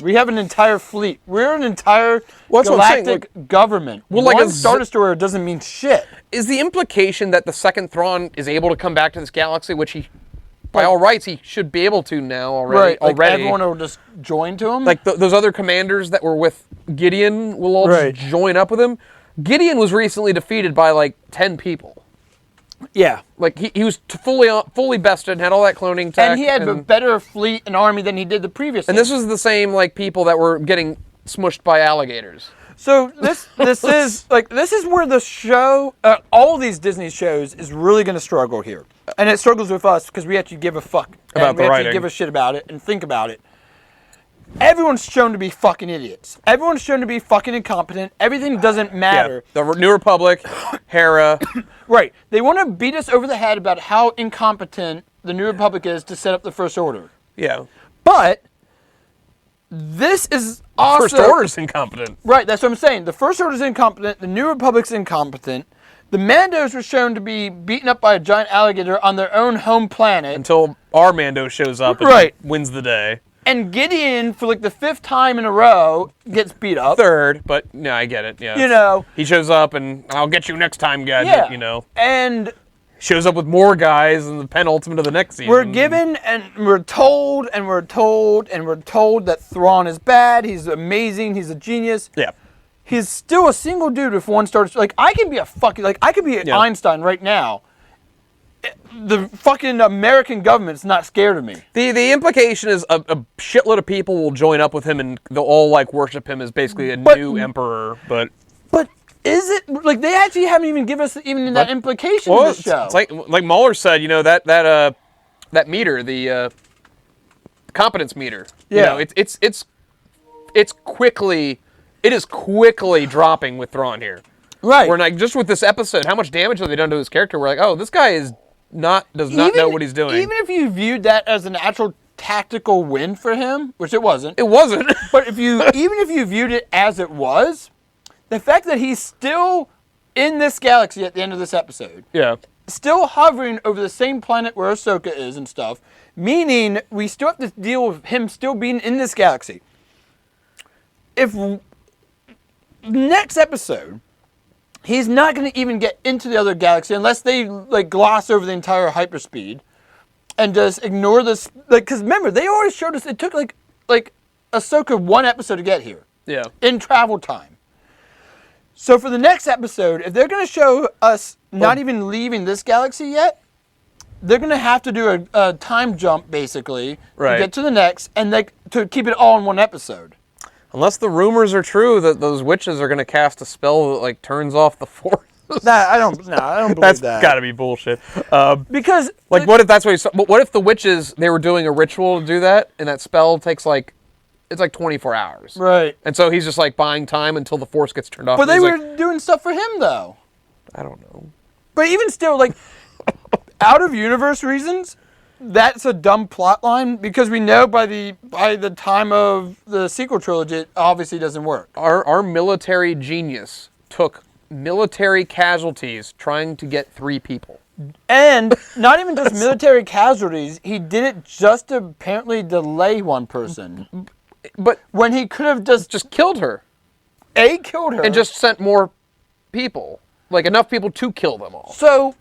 S2: We have an entire fleet. We're an entire galactic government. Well, like one Star Destroyer doesn't mean shit.
S1: Is the implication that the second Thrawn is able to come back to this galaxy, which he by all rights, he should be able to now already.
S2: Right, like everyone will just join to him.
S1: Like those other commanders that were with Gideon will all just join up with him. Gideon was recently defeated by like 10 people.
S2: Yeah.
S1: Like he was fully bested and had all that cloning tech.
S2: And he had a better fleet and army than he did the previous.
S1: And this was the same like people that were getting smushed by alligators.
S2: So this is where the show, all these Disney shows, is really going to struggle here, and it struggles with us because we actually give a fuck
S1: about the writing.
S2: We actually give a shit about it and think about it. Everyone's shown to be fucking idiots. Everyone's shown to be fucking incompetent. Everything doesn't matter.
S1: Yeah. The New Republic, Hera.
S2: Right. They want to beat us over the head about how incompetent the New Republic is to set up the First Order.
S1: Yeah.
S2: But this is also...
S1: First Order's incompetent.
S2: Right, that's what I'm saying. The First Order's incompetent. The New Republic's incompetent. The Mandos were shown to be beaten up by a giant alligator on their own home planet.
S1: Until our Mando shows up and wins the day.
S2: And Gideon, for like the 5th time in a row, gets beat up.
S1: 3rd, but no, I get it. Yeah.
S2: You know.
S1: He shows up and I'll get you next time, Gadget,
S2: yeah.
S1: You know.
S2: And
S1: shows up with more guys in the penultimate of the next season.
S2: We're given and we're told and we're told and we're told that Thrawn is bad, he's amazing, he's a genius.
S1: Yeah.
S2: He's still a single dude if one starts like I can be Einstein right now. The fucking American government's not scared of me.
S1: The implication is a shitload of people will join up with him and they'll all like worship him as basically a new emperor. But
S2: is it like they actually haven't even given us even that implication in the show?
S1: It's like Mueller said, you know, that meter, the competence meter.
S2: Yeah.
S1: You know, it is quickly dropping with Thrawn here.
S2: Right.
S1: We're like just with this episode, how much damage have they done to his character? We're like, oh, this guy does not know what he's doing.
S2: Even if you viewed that as an actual tactical win for him, which it wasn't.
S1: It wasn't.
S2: But even if you viewed it as it was, the fact that he's still in this galaxy at the end of this episode.
S1: Yeah.
S2: Still hovering over the same planet where AHSOKA is and stuff, meaning we still have to deal with him still being in this galaxy. If next episode, he's not going to even get into the other galaxy unless they like gloss over the entire hyperspeed and just ignore this. Like, because remember, they always showed us it took like AHSOKA 1 episode to get here.
S1: Yeah.
S2: In travel time. So for the next episode, if they're going to show us not even leaving this galaxy yet, they're going to have to do a time jump, basically, to get to the next, and to keep it all in one episode.
S1: Unless the rumors are true that those witches are going to cast a spell that like turns off the force.
S2: I don't believe that.
S1: That's got to be bullshit.
S2: Because
S1: like, what if that's what? What if the witches they were doing a ritual to do that, and that spell takes like. It's like 24 hours.
S2: Right.
S1: And so he's just like buying time until the force gets turned off.
S2: But they were doing stuff for him, though.
S1: I don't know.
S2: But even still, like, out of universe reasons, that's a dumb plot line because we know by the time of the sequel trilogy, it obviously doesn't work.
S1: Our military genius took military casualties trying to get 3 people.
S2: And not even just military casualties, he did it just to apparently delay one person.
S1: But
S2: when he could have just
S1: killed her.
S2: Killed her.
S1: And just sent more people. Like enough people to kill them all.
S2: So,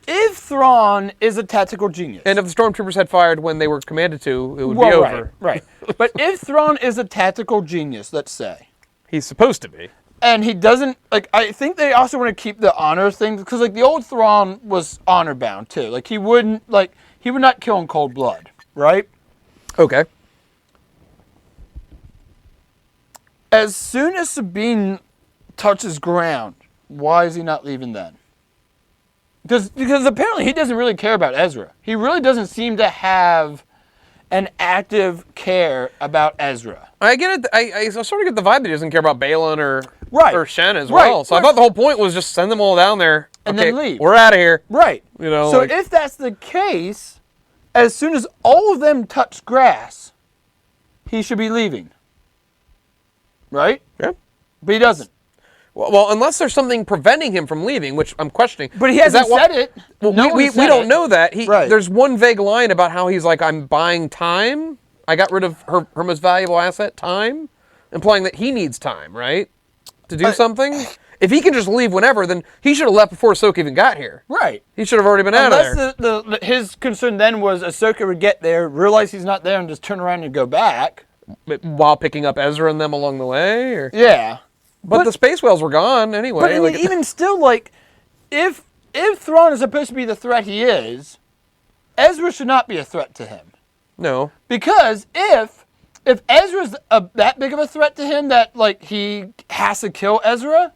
S2: if Thrawn is a tactical genius.
S1: And if the stormtroopers had fired when they were commanded to, it would be over.
S2: Right. But if Thrawn is a tactical genius, let's say.
S1: He's supposed to be.
S2: And he doesn't, like, I think they also want to keep the honor thing, because, like, the old Thrawn was honor bound, too. Like, he would not kill in cold blood, right?
S1: Okay.
S2: As soon as Sabine touches ground, why is he not leaving then? Because apparently he doesn't really care about Ezra. He really doesn't seem to have an active care about Ezra.
S1: I get it. I sort of get the vibe that he doesn't care about Balin or Shen as well. So I thought the whole point was just send them all down there.
S2: And then leave.
S1: We're out of here.
S2: Right.
S1: You know.
S2: So if that's the case, as soon as all of them touch grass, he should be leaving. Right?
S1: Yeah.
S2: But he doesn't.
S1: Well, unless there's something preventing him from leaving, which I'm questioning.
S2: But he hasn't said it.
S1: Well, we don't know that. There's one vague line about how he's like, I'm buying time. I got rid of her most valuable asset, time, implying that he needs time, right? To do something. If he can just leave whenever, then he should have left before Ahsoka even got here.
S2: Right.
S1: He should have already been out of there.
S2: Unless his concern then was Ahsoka would get there, realize he's not there, and just turn around and go back.
S1: While picking up Ezra and them along the way? Or...
S2: Yeah.
S1: But the space whales were gone anyway.
S2: But I mean, even still, like, if Thrawn is supposed to be the threat he is, Ezra should not be a threat to him.
S1: No.
S2: Because if Ezra's that big of a threat to him that, like, he has to kill Ezra,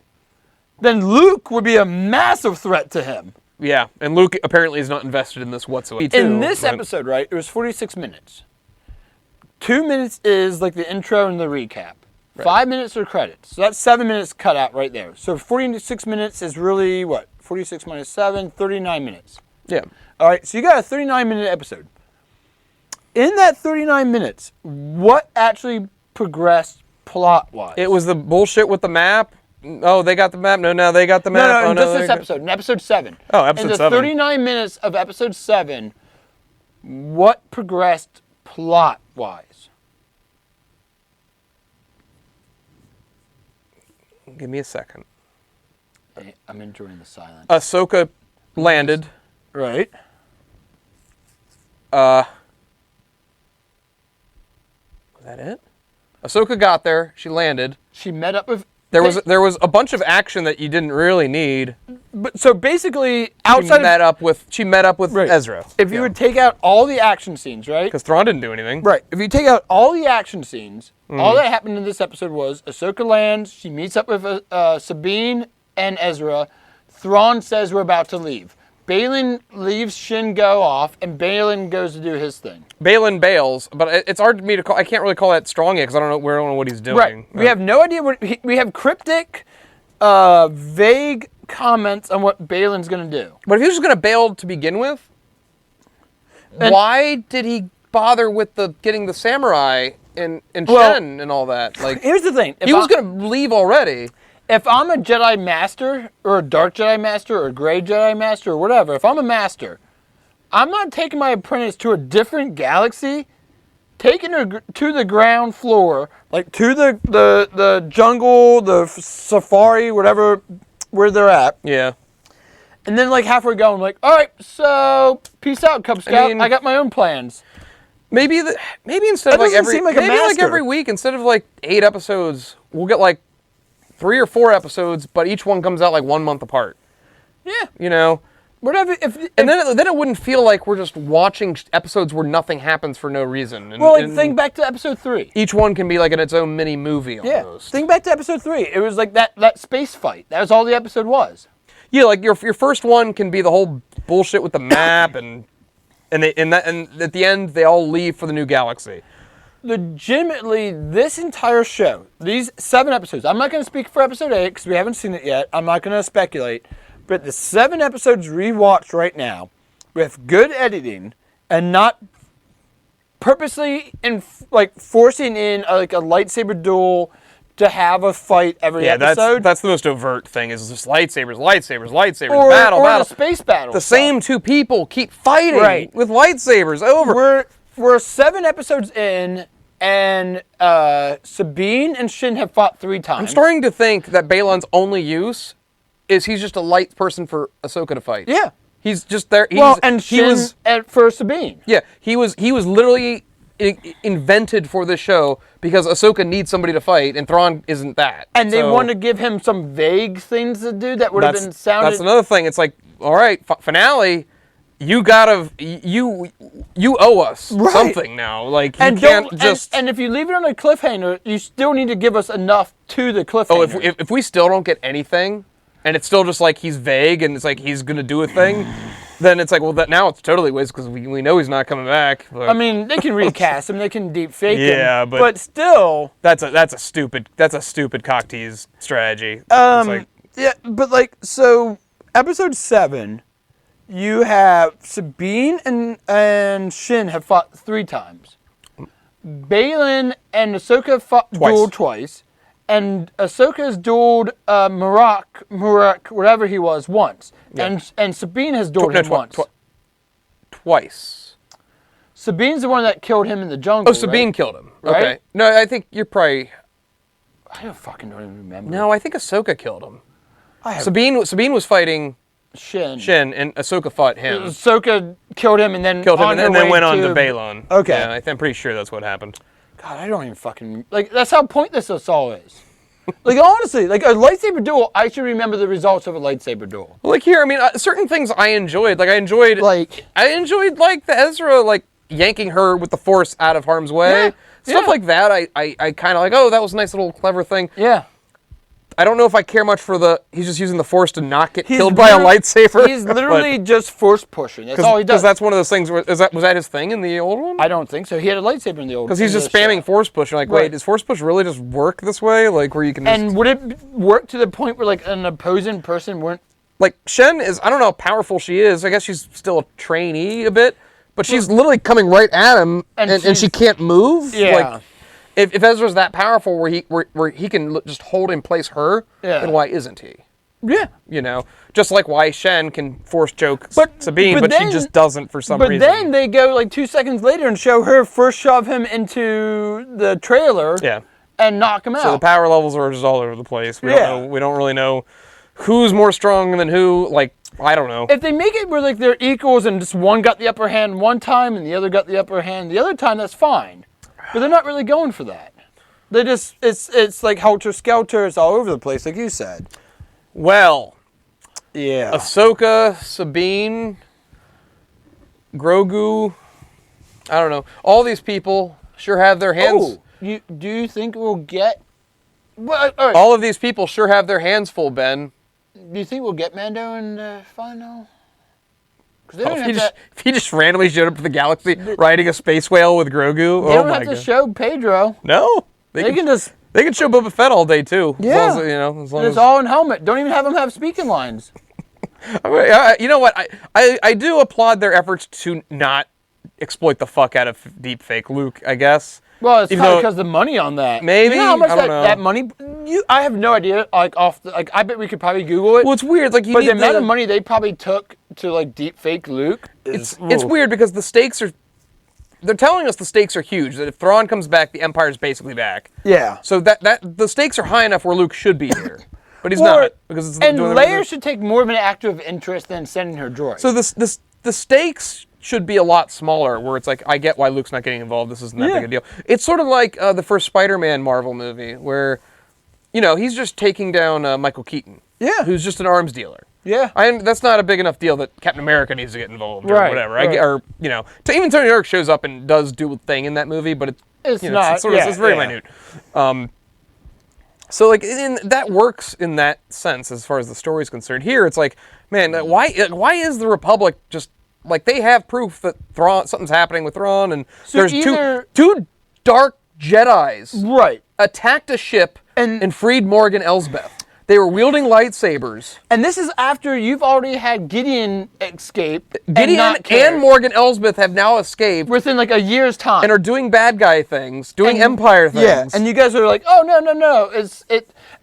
S2: then Luke would be a massive threat to him.
S1: Yeah, and Luke apparently is not invested in this whatsoever.
S2: In this episode, right, it was 46 minutes. 2 minutes is, like, the intro and the recap. Right. 5 minutes are credits. So that's 7 minutes cut out right there. So 46 minutes is really, what? 46 minus 7, 39 minutes.
S1: Yeah.
S2: All right, so you got a 39-minute episode. In that 39 minutes, what actually progressed plot-wise?
S1: It was the bullshit with the map. Oh, they got the map. No, now they got the map.
S2: No, just this episode. In episode 7.
S1: Oh, episode 7.
S2: In the 39 minutes of episode 7, what progressed plot-wise?
S1: Give me a second.
S2: I'm enjoying the silence.
S1: Ahsoka landed.
S2: Right.
S1: Was that it? Ahsoka got there. She landed.
S2: She met up with...
S1: There was a bunch of action that you didn't really need.
S2: But so basically, outside
S1: she met up with
S2: right.
S1: Ezra.
S2: If you would take out all the action scenes, right?
S1: Because Thrawn didn't do anything.
S2: Right. If you take out all the action scenes, all that happened in this episode was Ahsoka lands, she meets up with Sabine and Ezra. Thrawn says we're about to leave. Baylan leaves Shin go off, and Baylan goes to do his thing.
S1: Baylan bails, but it's hard for me to call. I can't really call that strong yet because I don't know what he's doing.
S2: Right. We have no idea we have cryptic, vague comments on what Baylan's going to do.
S1: But if he was just going to bail to begin with, why did he bother with getting the samurai and Shen and all that? Like,
S2: here's the thing:
S1: he was going to leave already.
S2: If I'm a Jedi Master, or a Dark Jedi Master, or a Gray Jedi Master, or whatever, if I'm a Master, I'm not taking my apprentice to a different galaxy, taking her to the ground floor, like to the jungle, the safari, whatever, where they're at.
S1: Yeah.
S2: And then like halfway going, like, all right, so peace out, Cub Scout. I got my own plans.
S1: Maybe instead of like every week, instead of like 8 episodes, we'll get like 3 or 4 episodes, but each one comes out like 1 month apart.
S2: Yeah.
S1: You know?
S2: Whatever.
S1: Then it wouldn't feel like we're just watching episodes where nothing happens for no reason.
S2: And think back to episode 3.
S1: Each one can be like in its own mini movie almost.
S2: Yeah. Think back to episode 3. It was like that space fight. That was all the episode was.
S1: Yeah, like your first one can be the whole bullshit with the map and at the end they all leave for the new galaxy.
S2: Legitimately, this entire show, these 7 episodes, I'm not going to speak for episode 8 because we haven't seen it yet. I'm not going to speculate. But the 7 episodes rewatched right now with good editing and not purposely forcing in a lightsaber duel to have a fight every episode.
S1: That's the most overt thing is just lightsabers,
S2: or
S1: battle.
S2: The space battle.
S1: The same 2 people keep fighting with lightsabers over.
S2: We're 7 episodes in, and Sabine and Shin have fought 3 times.
S1: I'm starting to think that Baylan's only use is he's just a light person for Ahsoka to fight.
S2: Yeah.
S1: He's just there.
S2: For Sabine.
S1: Yeah, he was literally invented for this show because Ahsoka needs somebody to fight, and Thrawn isn't that.
S2: And they want to give him some vague things to do that would have been sounded...
S1: That's another thing. It's like, all right, finale... You owe us something now. Like you can't just.
S2: And if you leave it on a cliffhanger, you still need to give us enough to the cliffhanger.
S1: Oh, if we still don't get anything, and it's still just like he's vague and it's like he's gonna do a thing, then it's like, well, now it's totally waste because we know he's not coming back. But.
S2: I mean, they can recast him, they can deep fake him.
S1: Yeah,
S2: but still,
S1: that's a stupid cock tease strategy.
S2: Yeah, but like so, episode 7. You have Sabine and Shin have fought 3 times. Baylan and Ahsoka dueled twice. And Ahsoka has dueled Murak, whatever he was, once. Yeah. And Sabine has dueled him once.
S1: Twice.
S2: Sabine's the one that killed him in the jungle.
S1: Oh, Sabine killed him.
S2: Right?
S1: Okay. No, I think you're probably...
S2: I don't even remember.
S1: No, I think Ahsoka killed him. Sabine was fighting
S2: Shin,
S1: and Ahsoka fought him.
S2: Ahsoka killed him and then
S1: went on to Balon.
S2: Okay.
S1: Yeah, I'm pretty sure that's what happened.
S2: God, I don't even fucking... Like, that's how pointless this all is. Like, honestly, like, a lightsaber duel, I should remember the results of a lightsaber duel.
S1: Like, here, I mean, certain things I enjoyed. Like, I enjoyed, like, the Ezra, like, yanking her with the Force out of harm's way.
S2: Yeah.
S1: Stuff like that, I kind of like, oh, that was a nice little clever thing.
S2: Yeah.
S1: I don't know if I care much for he's just using the Force to not get killed by a lightsaber.
S2: He's literally just Force pushing. That's all he does.
S1: Because that's one of those things, was that his thing in the old one?
S2: I don't think so. He had a lightsaber in the old one.
S1: Because he's just spamming Force push. Like, wait, does Force push really just work this way? Like, where you can
S2: And would it work to the point where, like, an opposing person weren't...
S1: Like, Shen is, I don't know how powerful she is. I guess she's still a trainee a bit. But she's literally coming right at him, and she can't move.
S2: Yeah.
S1: Like, if Ezra's that powerful where he can just hold in place her, then why isn't he?
S2: Yeah.
S1: You know? Just like why Shen can force choke Sabine, but she just doesn't for some reason.
S2: But then they go like 2 seconds later and show her first shove him into the trailer and knock him out.
S1: So the power levels are just all over the place. We don't really know who's more strong than who. Like, I don't know.
S2: If they make it where like they're equals and just one got the upper hand one time and the other got the upper hand the other time, that's fine. But they're not really going for that. They just, it's like helter-skelter, it's all over the place, like you said.
S1: Well,
S2: yeah.
S1: Ahsoka, Sabine, Grogu, I don't know. All these people sure have their hands...
S2: Oh, do you think we'll get... Well, all right.
S1: All of these people sure have their hands full, Ben.
S2: Do you think we'll get Mando in the final?
S1: If he just randomly showed up to the galaxy riding a space whale with Grogu.
S2: They don't have to show Pedro.
S1: No. They can show Boba Fett all day too.
S2: Yeah.
S1: As long as
S2: it's all in helmet. Don't even have them have speaking lines.
S1: You know what? I do applaud their efforts to not exploit the fuck out of deepfake Luke, I guess.
S2: Well, it's kind of because the money on that.
S1: Maybe.
S2: You know how much
S1: I don't know.
S2: that money... I have no idea. Like, I bet we could probably Google it.
S1: Well, it's weird. Like,
S2: the amount of money they probably took to, like, deep fake Luke
S1: is... It's weird because the stakes are... They're telling us the stakes are huge. That if Thrawn comes back, the Empire's basically back.
S2: Yeah.
S1: So the stakes are high enough where Luke should be here. But he's not. Because
S2: and Leia should take more of an active interest than sending her droid.
S1: So the stakes should be a lot smaller, where it's like, I get why Luke's not getting involved, this isn't that big a deal. It's sort of like the first Spider-Man Marvel movie, where, he's just taking down Michael Keaton.
S2: Yeah.
S1: Who's just an arms dealer.
S2: Yeah.
S1: That's not a big enough deal that Captain America needs to get involved or whatever.
S2: Right.
S1: Even Tony Stark shows up and does do a thing in that movie, but it's very minute. So like that works in that sense as far as the story's concerned. Here it's like, man, why is the Republic just like, they have proof that something's happening with Thrawn, and so there's two dark Jedis attacked a ship and freed Morgan Elsbeth. They were wielding lightsabers.
S2: And this is after you've already had Gideon escape.
S1: Gideon and Morgan Elsbeth have now escaped.
S2: Within like a year's time.
S1: And are doing bad guy things, doing Empire things.
S2: Yeah, and you guys are like, oh, no.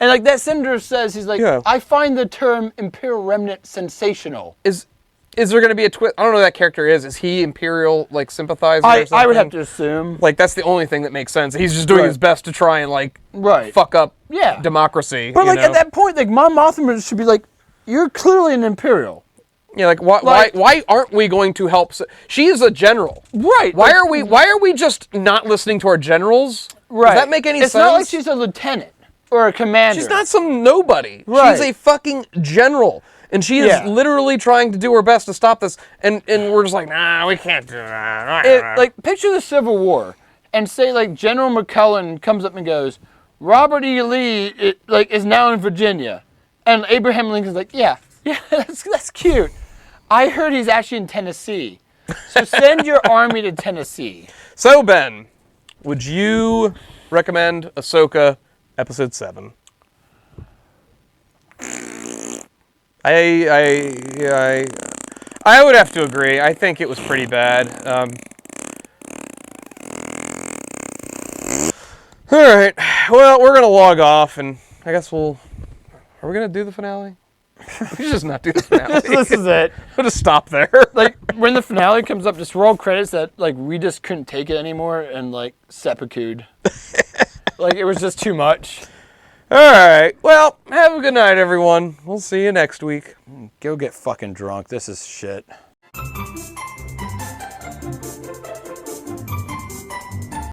S2: And like that senator says, he's like, I find the term Imperial Remnant sensational.
S1: Is there going to be a twist? I don't know who that character is. Is he Imperial, like, sympathizer or something?
S2: I would have to assume.
S1: Like, that's the only thing that makes sense. He's just doing his best to try and, like, fuck up democracy.
S2: But, like, at that point, like, Mon Mothma should be like, you're clearly an Imperial.
S1: Yeah, like, why aren't we going to help? She is a general.
S2: Right.
S1: Why are we just not listening to our generals?
S2: Right.
S1: Does that make any sense?
S2: It's not like she's a lieutenant or a commander.
S1: She's not some nobody.
S2: Right.
S1: She's a fucking general. And she is literally trying to do her best to stop this, and we're just like, nah, we can't do that.
S2: Like, picture the Civil War, and say, like, General McClellan comes up and goes, Robert E. Lee, is now in Virginia. And Abraham Lincoln's like, yeah, that's cute. I heard he's actually in Tennessee. So send your army to Tennessee.
S1: So, Ben, would you recommend Ahsoka Episode 7? I would have to agree. I think it was pretty bad. All right. Well, we're gonna log off, and I guess are we gonna do the finale? We should just not do the finale.
S2: This is it.
S1: We'll just stop there.
S2: Like, when the finale comes up, just roll credits that, like, we just couldn't take it anymore and, like, seppuku'd. Like, it was just too much.
S1: All right. Well, have a good night, everyone. We'll see you next week.
S2: Go get fucking drunk. This is shit.